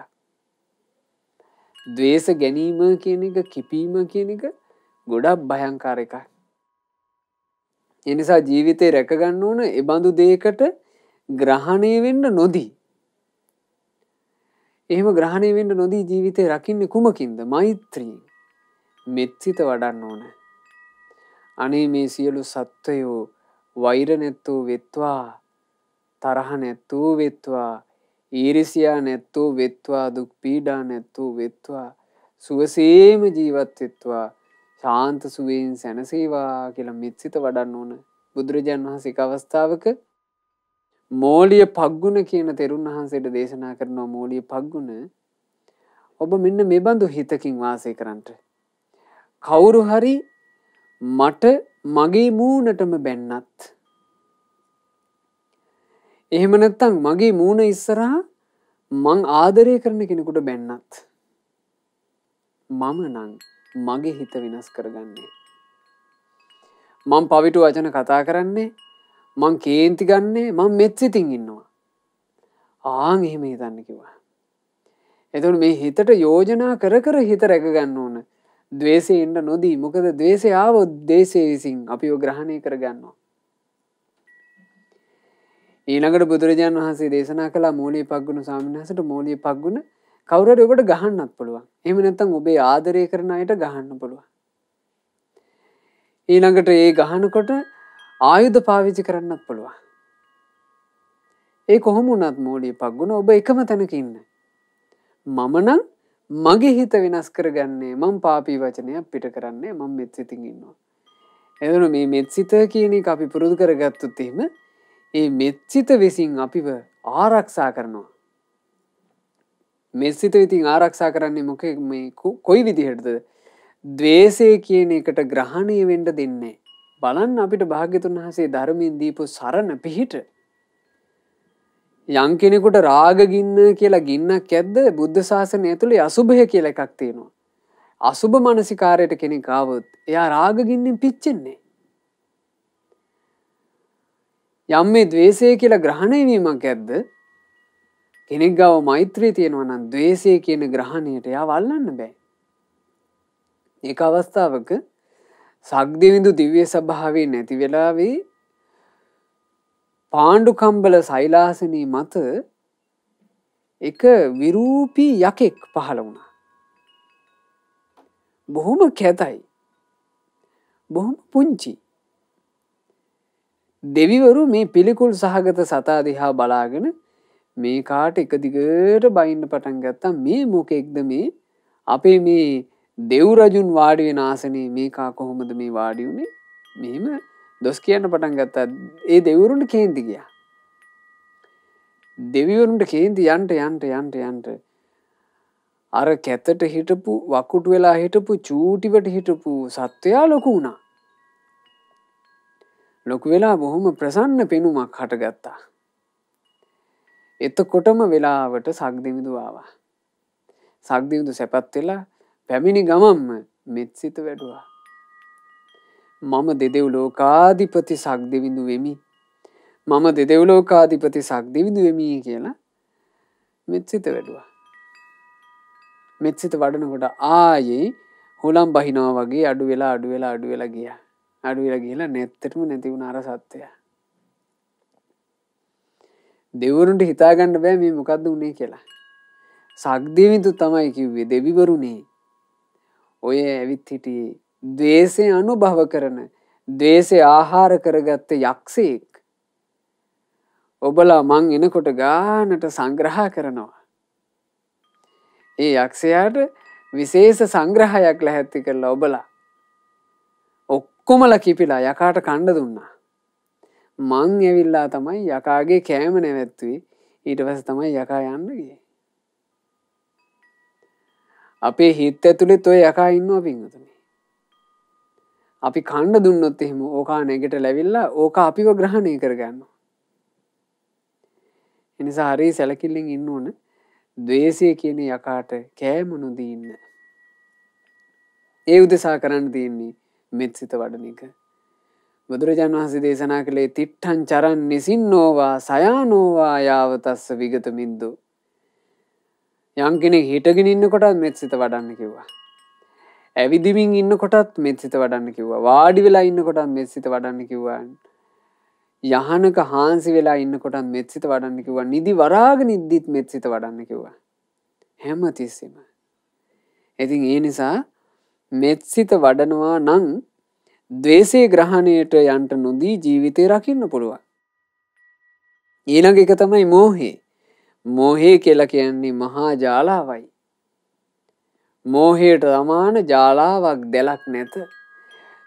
ද්වේෂ ගැනීම කියන එක, කිපීම කියන එක ගොඩක් භයංකාර එකක්. ඒ නිසා ජීවිතේ රැක ගන්න ඕන ඒ බඳු දෙයකට ග්‍රහණය වෙන්න නොදී. එහෙම ග්‍රහණය වෙන්න නොදී ජීවිතේ රකින්නේ කුමකින්ද? මෛත්‍රියෙන්. මෙත්සිත වඩන්න ඕන. අනේ මේ සියලු සත්වයෝ වෛර නැත්තෝ වෙත්වා, තරහ නැත්තෝ වෙත්වා, ඊර්ෂ්‍යා නැත්තෝ වෙත්වා, දුක් පීඩා නැත්තෝ වෙත්වා, සුවසේම ජීවත් වෙත්වා, ශාන්ත සුවයෙන් සැනසේවා කියලා මෙත්සිත වඩන්න ඕන. බුදුරජාණන් වහන්සේ එක අවස්ථාවක මෝලිය පග්ගුණ කියන තෙරුන් වහන්සේට දේශනා කරනවා. මෝලිය පග්ගුණ, ඔබ මෙන්න මේ බඳු හිතකින් වාසය කරන්නට. කවුරු හරි මට මගේ මූණටම බැන්නත්, එහෙම නැත්නම් මගේ මූණ ඉස්සරහා මං ආදරය කරන කෙනෙකුට බැන්නත්, මම නම් මගේ හිත වෙනස් කරගන්නේ. මං පවිටු වචන කතා කරන්නේ, මං කේන්ති ගන්නේ, මං මෙත්සිතින් ඉන්නවා. ආන් එහෙම හිතන්න කිව්වා. එතකොට මේ හිතට යෝජනා කර කර හිත රැක ගන්න ඕන. ද්වේෂේ ඉන්න නොදී. මොකද ද්වේෂය ආවොත් ද්වේෂය විසින් අපිව ග්‍රහණය කර ගන්නවා. ඊළඟට බුදුරජාණන් වහන්සේ දේශනා කළා මෝලිය පග්ගුණ ස්වාමීන් වහන්සේට. මෝලිය පග්ගුණ කවුරු හරි ඔබට ගහන්නත් පුළුවන්. එහෙම නැත්නම් ඔබේ ආදරය කරන අයට ගහන්න පුළුවන්. ඊළඟට ඒ ගහනකොට ආයුධ පාවිච්චි කරන්නත් පුළුවන්. ඒ කොහොම වුණත් මෝලිය පග්ගුණ ඔබ එකම තැනක ඉන්න. මම නම් මගේ හිත වෙනස් කරගන්නේ, මම පාපී වචනයක් පිට කරන්නේ, මම මෙත්සිතින් ඉන්නවා. එතන මේ මෙත්සිත කියන එක අපි පුරුදු කරගත්තොත් එහෙම ඒ මෙත්සිත විසින් අපිව ආරක්ෂා කරනවා. මෙත්සිත විසින් ආරක්ෂා කරන්නේ මොකේ මේ කොයි විදිහටද? ද්වේෂය කියන එකට ග්‍රහණය වෙන්න දෙන්නේ. බලන්න අපිට භාග්‍යතුන් වහන්සේ ධර්මයෙන් දීපු සරණ පිහිට. යම් කෙනෙකුට රාග ගින්න කියලා ගින්නක් ඇද්ද? බුද්ධ ශාසනය ඇතුලේ අසුභය කියලා එකක් තියෙනවා. අසුභ මානසිකාරයට කෙනෙක් ආවොත් එයා රාග ගින්නෙන් පිච්චෙන්නේ. යම් මේ ද්වේෂය කියලා ග්‍රහණය වීමක් ඇද්ද? කෙනෙක් ගාව මෛත්‍රිය තියෙනවා නම් ද්වේෂය කියන ග්‍රහණයට එයාව අල්ලන්න බෑ. ඒක අවස්ථාවක සග්දෙවිඳු දිව්‍ය ස්වභාවයේ නැති වෙලාවේ පාණ්ඩුකම්බල සෛලාසනී මත එක විරූපී යකෙක් පහළ වුණා. බොහොම කැතයි. බොහොම පුංචි. දෙවිවරු මේ පිළිකුල් සහගත සතා දිහා බලාගෙන මේ කාට එක දිගට බයින්න පටන් ගත්තා. මේ මොකෙක්ද මේ? අපේ මේ දෙව් රජුන් වාඩි වෙන ආසනේ මේකා කොහොමද මේ වාඩි වුනේ? මෙහෙම දොස් කියන්න පටන් ගත්තා. ඒ දෙවිවරුන්ට කේන්ති ගියා. දෙවිවරුන්ට කේන්ති යන්න අර කැතට හිටපු වකුටු වෙලා හිටපු චූටිවට හිටපු සත්වයා ලොකු වුණා. ලොකු වෙලා බොහොම ප්‍රසන්න පෙනුමක් හටගත්තා. එතකොටම වෙලාවට සක්දෙවිඳු ආවා. සක්දෙවිඳු සැපත් වෙලා පැමිණි ගමම්ම මෙත්සිත වැඩුවා. මම දෙදෙව් ලෝකාධිපති සක්දෙවිඳු වෙමි. මම දෙදෙව් ලෝකාධිපති සක්දෙවිඳු වෙමි කියලා මෙත්සිත වැඩුවා. මෙත්සිත වඩනකොට ආයේ හුලම් බහිනවා වගේ අඩු වෙලා ගියා. අඩු වෙලා ගිහලා නැත්තටම නැති වුණ අර සත්‍යය. දෙවිවරුන්ට හිතා ගන්න බෑ මේ මොකද්ද උනේ කියලා. සක්දෙවිඳු තමයි කිව්වේ දෙවිවරුනේ. ඔය ඇවිත් හිටියේ ද්වේෂය අනුභව කරන, ද්වේෂය ආහාර කරගත්ත යක්ෂයෙක්. ඔබලා මං එනකොට ගානට සංග්‍රහ කරනවා. ඒ යක්ෂයාට විශේෂ සංග්‍රහයක් ලැහැත්ති කරලා ඔබලා ඔක්කොමලා කිපිලා යකාට කණ්ඩ දුන්නා. මං ඇවිල්ලා තමයි යකාගේ කෑම නැවැත්තුවේ. ඊට පස්සේ තමයි යකා යන්න ගියේ. අපේ හිත ඇතුලෙත් ඔය යකා ඉන්නවා පින්වතුනි. අපි කණ්ඩ දුන්නොත් එහෙම ඕකා නැගිට ලැබිලා ඕක අපිව ග්‍රහණය කරගන්නවා. ඒ නිසා හරි සැලකිල්ලෙන් ඉන්න ඕන. ද්වේෂය කියන යකාට කෑම නොදී ඉන්න. ඒ උදෙසා කරන්න තියෙන්නේ මෙත්සිත වඩන එක. බුදුරජාණන් වහන්සේ දේශනා කළේ තිට්ඨං චරන් නිසින්නෝවා සයානෝවා යාවතස්ස විගත මිද්දෝ. යම් කෙනෙක් හිටගෙන ඉන්නකොටත් මෙත්සිත වඩන්න කිව්වා. ඇවිදිමින් ඉන්නකොටත් මෙත්සිත වඩන්න කිව්වා. වාඩි වෙලා ඉන්නකොටත් මෙත්සිත වඩන්න කිව්වා. යහනක හාන්සි වෙලා ඉන්නකොටත් මෙත්සිත වඩන්න කිව්වා. නිදි වරාගෙන ඉද්දිත් මෙත්සිත වඩන්න කිව්වා. හැම තිස්සෙම. ඉතින් ඒ නිසා මෙත්සිත වඩනවා නම් ද්වේෂයේ ග්‍රහණයට යන්න නොදී ජීවිතේ රකින්න පුළුවන්. ඊළඟ එක තමයි මෝහය. මෝහය කියලා කියන්නේ මහා ජාලාවයි. මෝහයට සමාන ජාලාවක් දැලක් නැත.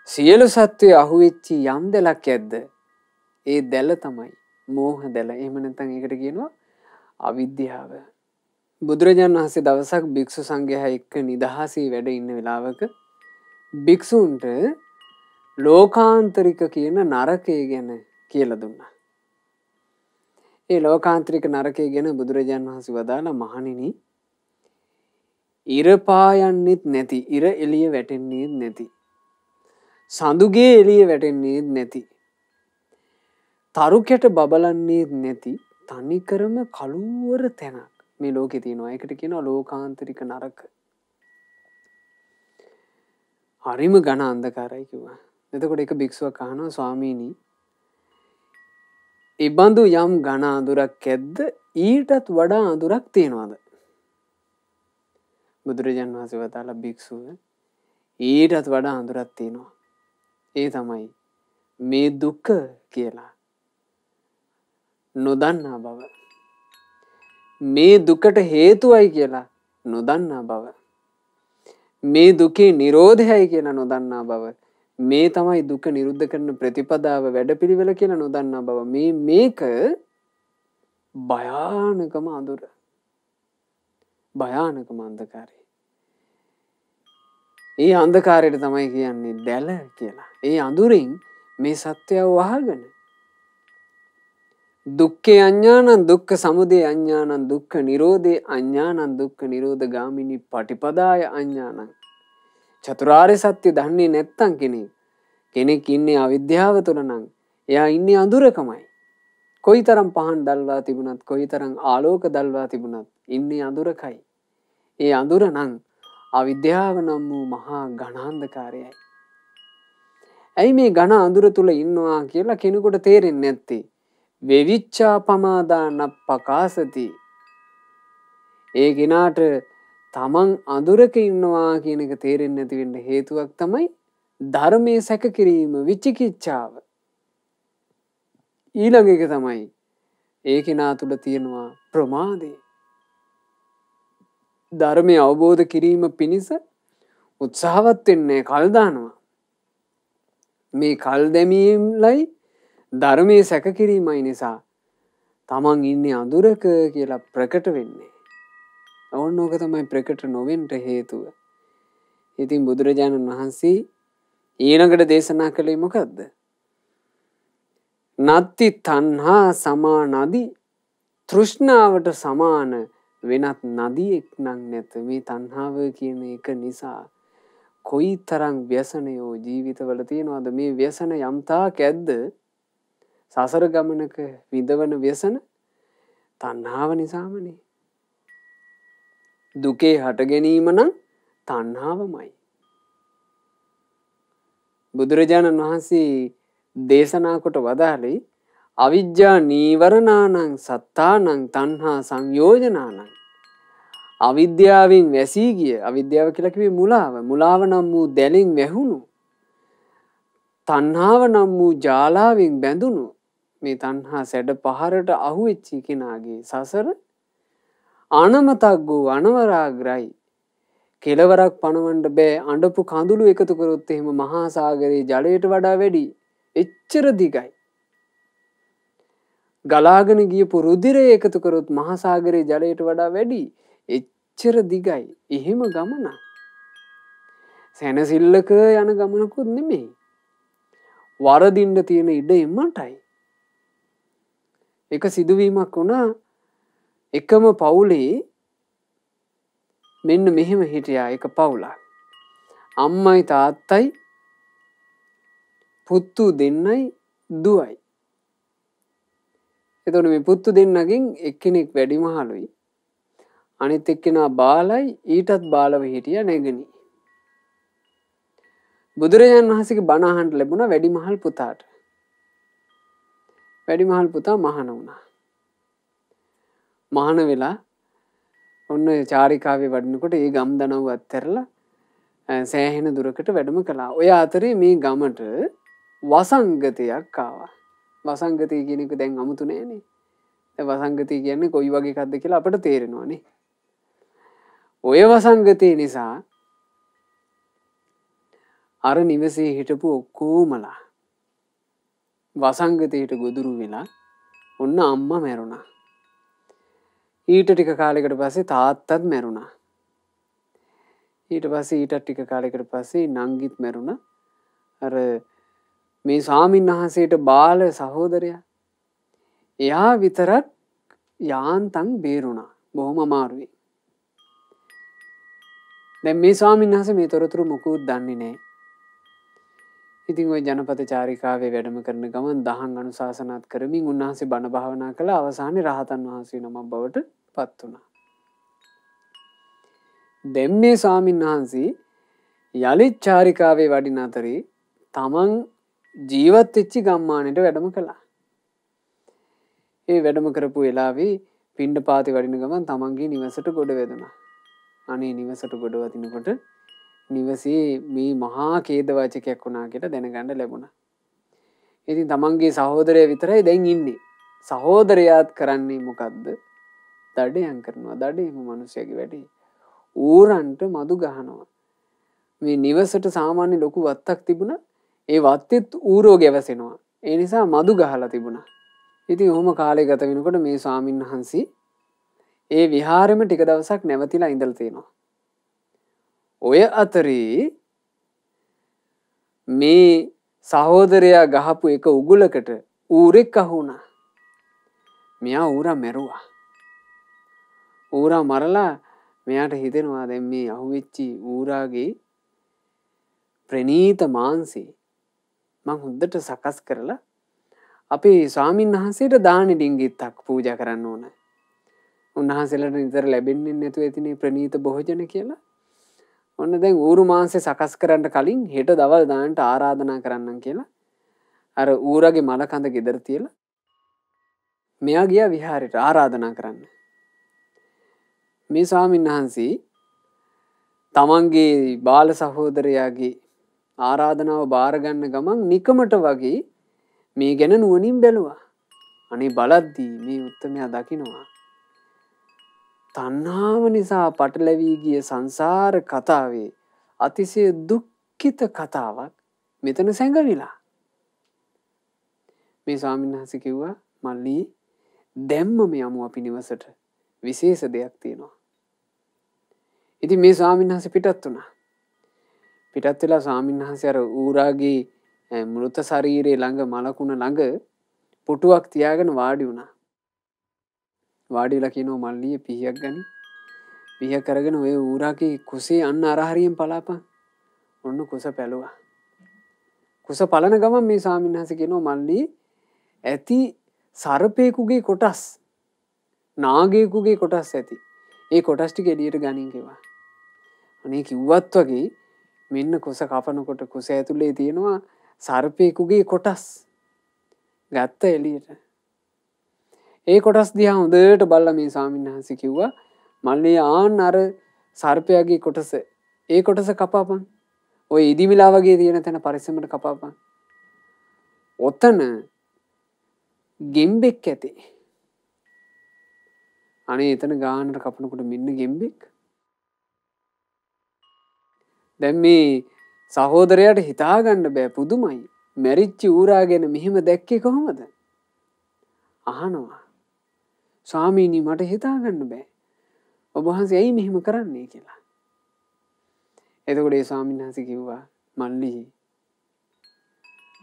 සියලු සත්වය අහුවෙච්චි යම් දැලක් ඇද්ද ඒ දැල තමයි මෝහ දැල. එහෙම නැත්නම් ඒකට කියනවා අවිද්‍යාව. බුදුරජාණන් වහන්සේ දවසක් භික්ෂු සංඝයා එක්ක නිදහසේ වැඩ ඉන්න වෙලාවක භික්ෂූන්ට ලෝකාන්තරික කියන නරකය ගැන කියලා දුන්නා. ඒ ලෝකාන්තරික නරකය ගැන බුදුරජාණන් වහන්සේ වදාළා මහණෙනි ඉර පායන්නෙත් නැති, ඉර එළිය වැටෙන්නේත් නැති, සඳුගේ එළිය වැටෙන්නේත් නැති, තරු කැට බබලන්නේත් නැති තනිකරම කළුවර තැනක් මේ ලෝකේ තියෙනවා. ඒකට කියනවා ලෝකාන්තරික නරක. හරිම ඝන අන්ධකාරයි කිව්වා. එතකොට එක භික්ෂුවක් අහනවා ස්වාමීනි ඉබඳු යම් ඝන අඳුරක් ඇද්ද ඊටත් වඩා අඳුරක් තියනවාද? බුදුරජාණන් වහන්සේ වදාළ භික්ෂුව ඊටත් වඩා අඳුරක් තියෙනවා. ඒ තමයි මේ දුක කියලා නොදන්නා බව. මේ දුකට හේතුවයි කියලා නොදන්නා බව. මේ දුකේ නිරෝධයයි කියලා නොදන්නා බව. මේ තමයි දුක නිරුද්ධ කරන ප්‍රතිපදාව වැඩපිළිවෙල කියලා නොදන්නා බව. මේක භයානකම අඳුර. භයානකම අන්ධකාරය. ඒ අන්ධකාරයට තමයි කියන්නේ දැල කියලා. ඒ අඳුරින් මේ සත්‍යව වහගෙන දුක්ඛේ අඥානං දුක්ඛ සමුදය අඥානං දුක්ඛ නිරෝධේ අඥානං දුක්ඛ නිරෝධ ගාමිනී පටිපදාය අඥානං. චතුරාර්ය සත්‍ය දන්නේ නැත්තම් කෙනෙක් ඉන්නේ අවිද්‍යාව තුළ නම් එයා ඉන්නේ අඳුරකමයි. කොයිතරම් පහන් දැල්වා තිබුණත් කොයිතරම් ආලෝක දැල්වා තිබුණත් ඉන්නේ අඳුරකයි. ඒ අඳුර නම් අවිද්‍යාව නම් වූ මහා ඝනාන්ධකාරයයි. ඇයි මේ ඝන අඳුර තුල ඉන්නවා කියලා කෙනෙකුට තේරෙන්නේ නැත්තේ? වෙවිච්ඡා පමාදාන පකාසති. ඒ කිනාට තමන් අඳුරක ඉන්නවා කියන එක තේරෙන්නේ නැති වෙන්න හේතුවක් තමයි ධර්මයේ සැක කිරීම, විචිකිච්ඡාව. ඊළඟ එක තමයි ඒ කිනා තුල තියෙනවා ප්‍රමාදය. ධර්මය අවබෝධ කිරීම පිණිස උත්සාහවත් වෙන්නේ කල් දානවා. මේ කල් දැමීමලයි ධර්මයේ සැක කිරීමයි නිසා තමන් ඉන්නේ අඳුරක කියලා ප්‍රකට වෙන්නේ. ඕනෝක තමයි ප්‍රකට නොවෙන්න හේතුව. ඉතින් බුදුරජාණන් වහන්සේ ඊළඟට දේශනා කළේ මොකද්ද? නත්ති තණ්හා සමානදි තෘෂ්ණාවට සමාන වෙනත් නදියෙක් නම් නැත. මේ තණ්හාව කියන එක නිසා කොයිතරම් ව්‍යසනයෝ ජීවිතවල තියෙනවද? මේ ව්‍යසන යම්තාක් ඇද්ද? සසර ගමනක විඳවන ව්‍යසන තණ්හාව නිසාමනේ. දුකේ හට ගැනීම නම් තණ්හාවමයි. බුදුරජාණන් වහන්සේ දේශනා කොට වදාළේ අවිජ්ජා නීවරණානං සත්තානං තණ්හා සංයෝජනානං. අවිද්‍යාවෙන් වැසී ගිය, අවිද්‍යාව කියලා කිව්වේ මුලාව. මුලාව නම් වූ දැලෙන් වැහුණු, තණ්හාව නම් වූ ජාලාවෙන් බැඳුණු මේ තණ්හා සැඩ පහරට අහුවෙච්ච කෙනාගේ සසර අනමතක් වූ අනවරාග්‍රයි. කෙලවරක් පණවන්න බෑ. අඬපු කඳුළු එකතු කරොත් එහෙම මහා සාගරයේ ජලයට වඩා වැඩි. එච්චර දිගයි. ගලාගෙන ගියපු රුධිරය එකතු කරොත් මහා සාගරයේ ජලයට වඩා වැඩි. එච්චර දිගයි. එහෙම ගමන. සැනසෙල්ලක යන ගමනකුත් නෙමෙයි. වරදින්න තියෙන ඉඩ එමටයි. එක සිදුවීමක් වුණා. එකම පවුලේ මෙන්න මෙහෙම හිටියා එක පවුලක්. අම්මයි තාත්තයි පුත්තු දෙන්නයි දුවයි. එතකොට මේ පුත්තු දෙන්නගෙන් එක්කෙනෙක් වැඩිමහලුයි. අනිත් එක්කෙනා බාලයි. ඊටත් බාලව හිටියා නැගණි. බුදුරජාණන් වහන්සේගේ බණ අහන්න ලැබුණා වැඩිමහල් පුතාට. වැඩිමහල් පුතා මහාන වුණා. මහාන වෙලා ඔන්න චාරිකාවේ වඩිනකොට ඒ ගම් දනව්ව අත්හැරලා සෑහෙන දුරකට වැඩම කළා. ඔය අතරේ මේ ගමට වසංගතයක් ආවා. වසංගතය කියන එක දැන් අමුතු නෑනේ. වසංගතය කියන්නේ කොයි වගේ එකක්ද කියලා අපට තේරෙනවානේ. ඔය වසංගතය නිසා අර නිවසේ හිටපු ඔක්කොමලා වසංගතයට ගොදුරු වෙලා ඔන්න අම්මා මැරුණා. ඊට ටික කාලයකට පස්සේ තාත්තත් මැරුණා. ඊට පස්සේ ඊට ටික කාලයකට පස්සේ නංගිත් මැරුණා. අර මේ ස්වාමීන් වහන්සේට බාල සහෝදරයා එයා විතරක් යාන්තම් බේරුණා. බොහොම අමාරුයි. දැන් මේ ස්වාමීන් වහන්සේ මේ තොරතුරු මොකුත් දන්නේ නැහැ. ඉතින් ওই ජනපද චාරිකාවේ වැඩම කරන ගමන් දහම් අනුශාසනාත් කරමින් උන්වහන්සේ බණ භාවනා කළා. අවසානයේ රහතන් වහන්සේ නමක් බවට පත් වුණා. දැන් මේ ස්වාමීන් වහන්සේ යලිත් චාරිකාවේ වඩින අතරේ තමන් ජීවත් වෙච්ච ගම්මානෙට වැඩම කළා. ඒ වැඩම කරපු වෙලාවේ පිණ්ඩපාතේ වඩින ගමන් තමන්ගේ නිවසට ගොඩ වැදුණා. අනේ නිවසට ගොඩ වදිනකොට නිවසේ මේ මහා ඛේදවාචකයක් වුණා කියලා දැනගන්න ලැබුණා. ඉතින් තමන්ගේ සහෝදරයා විතරයි දැන් ඉන්නේ. සහෝදරයාත් කරන්නේ මොකද්ද? දඩයන් කරනවා. දඩේම මිනිස්සුගේ වැඩේ. ඌරන්ට මදු ගහනවා. මේ නිවසට සාමාන්‍ය ලොකු වත්තක් තිබුණා. ඒ වත්තෙත් ඌරෝ ගැවසෙනවා. ඒ නිසා මදු ගහලා තිබුණා. ඉතින් ඔහොම කාලය ගත වෙනකොට මේ ස්වාමීන් වහන්සේ ඒ විහාරෙම ටික දවසක් නැවතිලා ඉඳලා තියෙනවා. ඔය අතරේ මේ සහෝදරයා ගහපු එක උගුලකට ඌරෙක් අහු වුණා. මෙයා ඌරා මැරුවා. ඌරා මරලා මෙයාට හිතෙනවා දැන් මේ අහුවෙච්චි ඌරාගේ ප්‍රනීත මාංශي මං හොඳට සකස් කරලා අපේ ස්වාමීන් වහන්සේට දාන ඩිංගිත්තක් පූජා කරන්න ඕන. උන්වහන්සේලාට නිතර ලැබෙන්නේ නැතුව ඇතිනේ ප්‍රනීත භෝජන කියලා. ඔන්න දැන් ඌරු මාංශය සකස් කරන්න කලින් හෙට දවල් දාන්නට ආරාධනා කරන්නම් කියලා අර ඌරගේ මල කඳ ගෙදර තියලා මෙයා ගියා විහාරයට ආරාධනා කරන්න. මේ ස්වාමීන් වහන්සේ තමන්ගේ බාල සහෝදරයාගේ ආරාධනාව බාර ගන්න ගමන් නිකමට වගේ මේ ගැන නුවණින් බැලුවා. අනේ බලද්දී මේ උත්තමයා දකින්නවා තණ්හාව නිසා පටලැවී ගිය සංසාර කතාවේ අතිශය දුක්ඛිත කතාවක් මෙතන සැඟවිලා. මේ ස්වාමීන් වහන්සේ කිව්වා මල්ලී දැම්මම යමු අපි නිවසට. විශේෂ දෙයක් තියෙනවා. ඉතින් මේ ස්වාමීන් වහන්සේ පිටත් වුණා. පිටත් වෙලා ස්වාමීන් වහන්සේ අර ඌරාගේ මෘත ශරීරයේ ළඟ මලකුණ ළඟ පුටුවක් තියාගෙන වාඩි වුණා. වාඩි වෙලා කියනවා මල්ලිය පිහියක් ගනි. පිහිය කරගෙන ඔය ඌරාගේ කුසේ අන්න අරහරියෙන් පලාපන්. ඔන්න කුස පැලුවා. කුස පලන ගමන් මේ ස්වාමීන් වහන්සේ කියනවා මල්ලී ඇති සර්පේකුගේ කොටස් නාගයෙකුගේ කොටස් ඇති. ඒ කොටස් ටික එළියට ගනින් කිව්වා. අනේ කිව්වත් වගේ මෙන්න කුස කපනකොට කුස ඇතුලේ තියෙනවා සර්පේකුගේ කොටස්. ගත්ත එළියට. ඒ කොටස් දිහා හොඳට බලලා මේ ස්වාමීන් වහන්සේ කිව්වා මල්ලී ආන්න අර සර්පයාගේ කොටස ඒ කොටස කපාපන්. ඔය ඉදිමිලා වගේ තියෙන තැන පරිස්සමට කපාපන්. ඔතන ගෙම්බෙක් ඇති. අනේ එතන ගානට කපනකොට මෙන්න ගෙම්බෙක්. දැන් මේ සහෝදරයාට හිතාගන්න බෑ පුදුමයි. මැරිච්ච ඌරා ගැන මෙහෙම දැක්කේ කොහොමද? අහනවා. ස්වාමීනි මට හිතාගන්න බෑ. ඔබ වහන්සේ ඇයි මෙහෙම කරන්නේ කියලා. එතකොට ඒ ස්වාමීන් වහන්සේ කිව්වා මල්ලි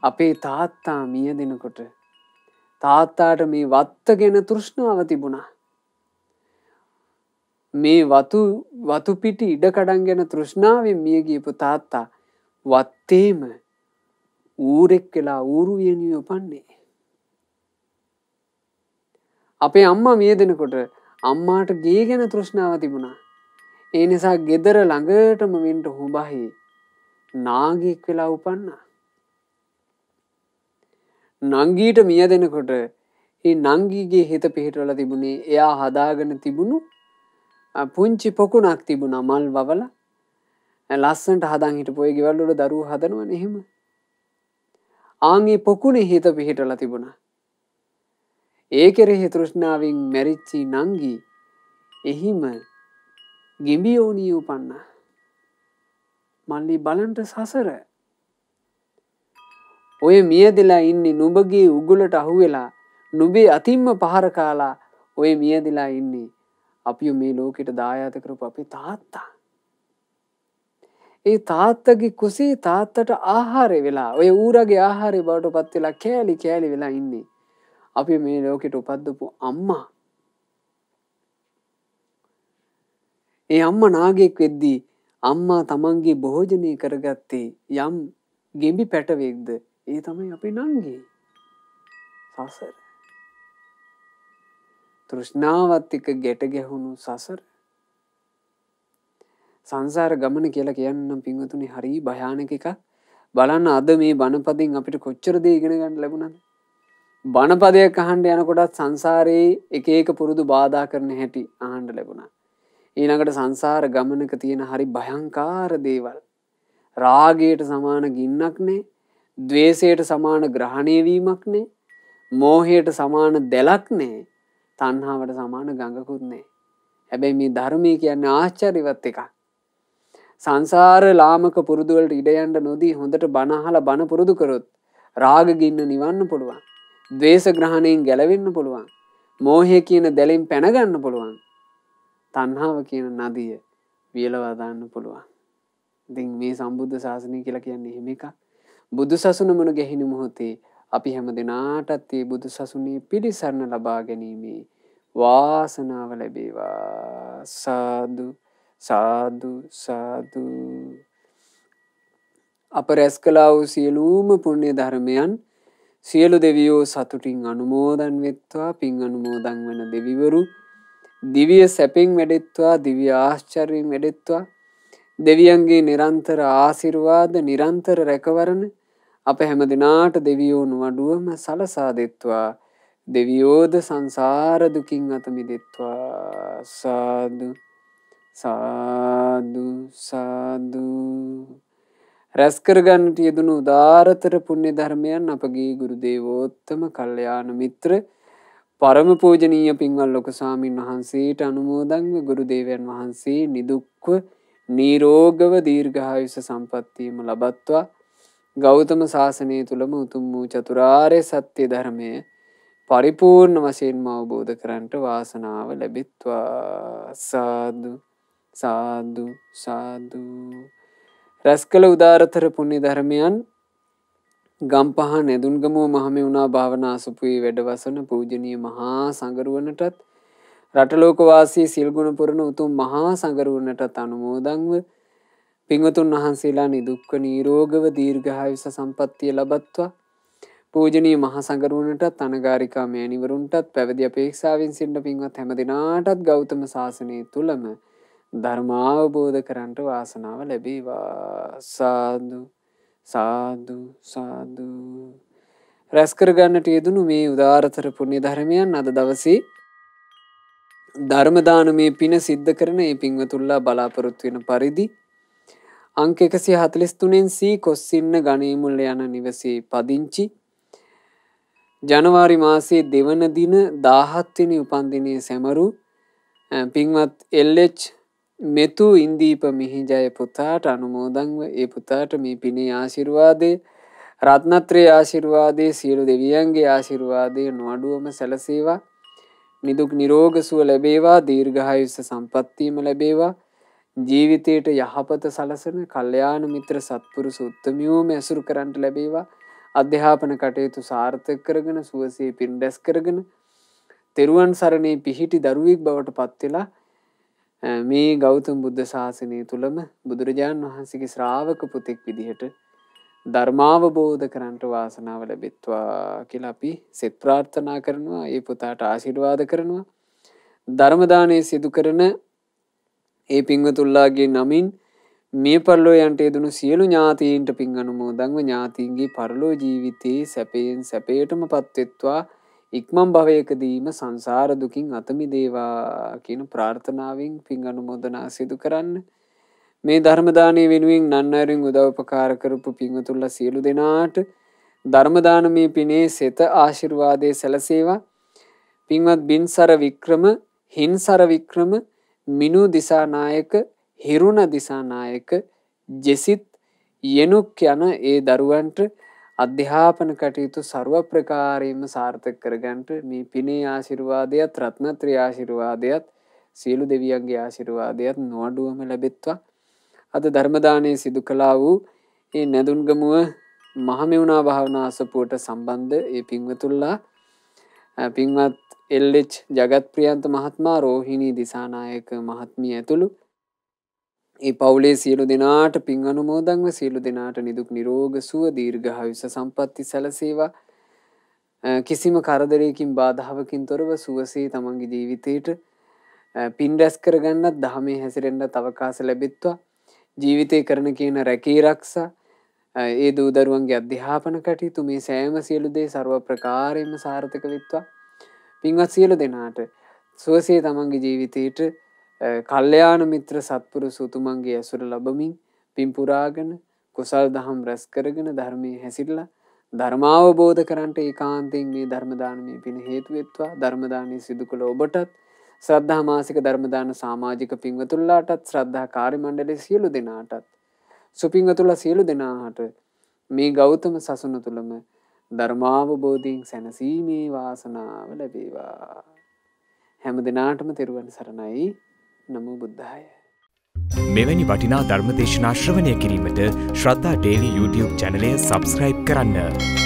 අපේ තාත්තා මිය දෙනකොට තාත්තාට මේ වත්ත ගැන තෘෂ්ණාව තිබුණා. මේ වතු පිටි ඉඩකඩම් ගැන තෘෂ්ණාවෙන් මිය ගියපු තාත්තා වත්තේම ඌරෙක් වෙලා ඌරු වියණියේ උපන්නේ. අපේ අම්මා මිය දෙනකොට අම්මාට ගේ ගැන තෘෂ්ණාව තිබුණා. ඒ නිසා ගෙදර ළඟටම වෙන්න හොබහේ නාගයෙක් වෙලා උපන්නා. නංගීට මිය දෙනකොට ඒ නංගීගේ හිත පිහිටවලා තිබුණේ එයා හදාගෙන තිබුණු පුංචි පොකුණක් තිබුණා මල් වවලා. ලස්සනට හදන් හිටපු ඔය ගෙවල් වල දරුවෝ හදනවනේ එහෙම. ආන්ගේ පොකුණේ හිත පිහිටලා තිබුණා. ඒ කෙරෙහි තෘෂ්ණාවෙන් මැරිච්චි නංගි එහිම ගිඹියෝනී උපන්නා. මල්ලි බලන්ට සසර. ඔය මියදිලා ඉන්නේ නුඹගේ උගුලට අහුවෙලා නුඹේ අතින්ම පහර කාලා ඔය මියදිලා ඉන්නේ අපි මේ ලෝකෙට දායාද කරපු අපේ තාත්තා. ඒ තාත්තගේ කුසේ තාත්තට ආහාරය වෙලා ඔය ඌරගේ ආහාරය බවට පත් වෙලා කෑලි කෑලි වෙලා ඉන්නේ අපි මේ ලෝකෙට උපද්දපු අම්මා. ඒ අම්මා නාගයෙක් වෙද්දී අම්මා තමන්ගේ භෝජනය කරගත්තේ යම් ගෙඹි පැටවෙක්ද ඒ තමයි අපේ නංගි. සසර. තෘෂ්ණාවත් එක්ක ගැට ගැහුණු සසර. සංසාර ගමන කියලා කියන්නම් පින්වතුනි හරි භයානක එකක්. බලන්න අද මේ බණපදයෙන් අපිට කොච්චර දේ ඉගෙන ගන්න ලැබුණාද? බණපදයක් අහන්න යනකොටත් සංසාරේ එක එක පුරුදු බාධා කරන හැටි අහන්න ලැබුණා. ඊළඟට සංසාර ගමනක තියෙන හරි භයංකාර දේවල්. රාගයට සමාන ගින්නක් නේ, ද්වේෂයට සමාන ග්‍රහණය වීමක් නේ, මෝහයට සමාන දැලක් නේ, තණ්හාවට සමාන ගඟකුත් නේ. හැබැයි මේ ධර්මයේ කියන්නේ ආශ්චර්යවත් එකක්. සංසාර ලාමක පුරුදු වලට ඉඩ යන්න නොදී හොඳට බණ අහලා බණ පුරුදු කරොත් රාග ගින්න නිවන්න පුළුවන්. ද්වේෂ ග්‍රහණයෙන් ගැලවෙන්න පුළුවන්. මෝහය කියන දැලෙන් පැන ගන්න පුළුවන්. තණ්හාව කියන නදිය වියලවා දාන්න පුළුවන්. ඉතින් මේ සම්බුද්ධ ශාසනය කියලා කියන්නේ එහෙම එකක්. බුදු සසුන මුණ ගැහිණු මොහොතේ අපි හැම දිනාටත් මේ බුදු සසුනේ පිළිසරණ ලබා ගැනීමේ වාසනාව ලැබේවා. සාදු සාදු සාදු. අප රැස් කළා වූ සියලුම පුණ්‍ය ධර්මයන් සියලු දෙවියෝ සතුටින් අනුමෝදන් වෙත්වා. පින් අනුමෝදන් වන දෙවිවරු දිව්‍ය සැපෙන් වැඩෙත්වා, දිව්‍ය ආශ්චර්යයෙන් වැඩෙත්වා. දෙවියන්ගේ නිරන්තර ආශිර්වාද නිරන්තර රැකවරණ අප හැම දිනාට දෙවියෝ නුවඩුවම සලසා දෙත්වා. දෙවියෝද සංසාර දුකින් අත මිදෙත්වා. සාදු සාදු සාදු. රැස් කරගන්නට යෙදුණු උදාරතර පුණ්‍ය ධර්මයන් අපගේ ගුරු දේවෝත්තම කල්යාණ මිත්‍ර පරම පූජනීය පින්වත් ලොකු ස්වාමීන් වහන්සේට අනුමෝදන්ව ගුරු දේවයන් වහන්සේ නිදුක්ව නිරෝගව දීර්ඝායුෂ සම්පන්නියම ලබත්වා. ගෞතම සාසනය තුලම උතුම් වූ චතුරාර්ය සත්‍ය ධර්මය පරිපූර්ණ වශයෙන්ම අවබෝධ කරගන්නට වාසනාව ලැබෙත්වා. සාදු සාදු සාදු. රැස් කළ උදාරතර පුණ්‍ය ධර්මයන් ගම්පහ නෙදුන්ගමුව මහමෙවුනා භාවනා අසුපුවේ වැඩවසන පූජනීය මහා සංඝරුවනටත් රටලෝක වාසී සිල් ගුණ පුරන උතුම් මහා සංඝරුවනටත් අනුමෝදන්ව පින්වතුන් වහන්සේලා නිදුක්ව නිරෝගව දීර්ඝායුෂ සම්පන්නිය ලබත්වා. පූජනීය මහා සංඝරුවනටත් අනගාരികා මෑණිවරුන්ටත් පැවිදි අපේක්ෂාවෙන් සිටින පින්වත් හැම දිනාටත් ගෞතම සාසනය තුලම ධර්මාවබෝධ කරන්ට වාසනාව ලැබේවා. සාදු සාදු සාදු. රැස් කරගන්නට යෙදුණු මේ උදාරතර පුණ්‍ය ධර්මයන් අද දවසේ ධර්ම දානමේ පින සිද්ධ කරන මේ පින්වතුන්ලා බලාපොරොත්තු වෙන පරිදි අංක 143න් සී කොස්සින්න ගණේමුල්ල යන නිවසේ පදිංචි ජනවාරි මාසයේ දෙවන දින 17 වෙනි උපන්දිනයේ සැමරු පින්වත් එල්.එච්. මෙතු ඉන්දීප මිහිජය පුතාට අනුමෝදන්ව ඒ පුතාට මේ පිනේ ආශිර්වාදේ රත්නත්‍රයේ ආශිර්වාදේ සියලු දෙවියන්ගේ ආශිර්වාදේ නොඅඩුවම සැලසේවා. නිදුක් නිරෝග සුව ලැබේවා. දීර්ඝායුෂ සම්පන්නියම ලැබේවා. ජීවිතයට යහපත සලසන කල්යාණ මිත්‍ර සත්පුරුෂ උත්තමියෝම ඇසුරු කරන්ට ලැබේවා. අධ්‍යාපන කටයුතු සාර්ථක කරගෙන සුවසේ පින් රැස් කරගෙන තෙරුවන් සරණේ පිහිටි දරුවෙක් බවට පත් වෙලා මේ ගෞතම බුද්ධ ශාසනය තුලම බුදුරජාණන් වහන්සේගේ ශ්‍රාවක පුතෙක් විදිහට ධර්මාවබෝධ කරන්ට වාසනාව ලැබෙත්වා කියලා අපි සෙත් ප්‍රාර්ථනා කරනවා. ඒ පුතාට ආශිර්වාද කරනවා. ධර්ම දානය සිදු කරන ඒ පින්වතුන්ලාගේ නමින් මේ පරලෝ යන්ට යෙදුණු සියලු ඥාතීන්ට පින් අනුමෝදන්ව ඥාතීන්ගේ පරලෝ ජීවිතයේ සැපයෙන් සැපයටම පත්වෙත්වා. ඉක්මන් භවයකදීම සංසාර දුකින් අත මිදේවා කියන ප්‍රාර්ථනාවෙන් පින් අනුමෝදනා සිදු කරන්න. මේ ධර්ම දානයේ වෙනුවෙන් නන්නරින් උදව් උපකාර කරපු පින්වතුන්ලා සියලු දෙනාට ධර්ම දානමේ පිනේ සෙත ආශිර්වාදයේ සැලසේවා. පින්වත් බින්සර වික්‍රම, හින්සර වික්‍රම, මිනු දිසානායක, හිරුණ දිසානායක, ජෙසිත් යනුක් යන ඒ දරුවන්ට අධ්‍යාපන කටයුතු ਸਰව ප්‍රකාරයෙන්ම සාර්ථක කරගන්නට මේ පිනේ ආශිර්වාදයත් රත්නත්‍රි ආශිර්වාදයත් සියලු දෙවියන්ගේ ආශිර්වාදයත් නොඅඩුවම ලැබෙත්වා. අද ධර්ම දානයේ සිදු කළා වූ ඒ නැදුන්ගමුව මහමෙවුනා භාවනා අසපුවට සම්බන්ධ ඒ පින්වතුන්ලා පින්වත් එල්.එච්. ජගත්ප්‍රියන්ත මහත්මයා, රෝහිණී දිසානායක මහත්මිය ඇතුළු ඒ පවුලේ සියලු දෙනාට පින් අනුමෝදන්ව සියලු දෙනාට නිදුක් නිරෝග සුව දීර්ඝායුෂ සම්පatti සැලසේවා. කිසිම කරදරයකින් බාධාවකින් තොරව සුවසේ තමන්ගේ ජීවිතේට පින් රැස් කරගන්නත් ධහමේ හැසිරෙන්නත් අවකාශ ලැබෙත්වා. ජීවිතේ කරන කියන රැකී ආරක්ෂා ඒ දූ දරුවන්ගේ අධ්‍යාපන කටයුතු මේ සෑම සියලු දේ ਸਰව ප්‍රකාරයෙන්ම සාර්ථක වෙත්වා. පින්වත් සියලු දෙනාට සුවසේ තමන්ගේ ජීවිතේට කල්යාණ මිත්‍ර සත්පුරුෂ උතුමන්ගේ ඇසුර ලැබමින් පින් පුරාගෙන කුසල් දහම් රැස් කරගෙන ධර්මයේ හැසිරලා ධර්මාවබෝධ කරන්ට ඒකාන්තයෙන් මේ ධර්ම දානමේ පින හේතු වෙත්වා. ධර්ම දානයේ සිදු කළ ඔබටත්, ශ්‍රද්ධා මාසික ධර්ම දාන සමාජික පින්වතුන්ලාටත්, ශ්‍රද්ධා කාර්ය මණ්ඩලයේ සියලු දෙනාටත්, සුපින්වතුන්ලා සියලු දෙනාට මේ ගෞතම සසුන තුලම ධර්මාවබෝධයෙන් සැනසීමේ වාසනාව ලැබේවා. හැම දිනාටම තෙරුවන් සරණයි. නමෝ බුද්ධාය. මෙවැනි වටිනා ධර්මදේශනා ශ්‍රවණය කිරීමට ශ්‍රද්ධා ඩේලි YouTube චැනලය සබස්ක්‍රයිබ් කරන්න.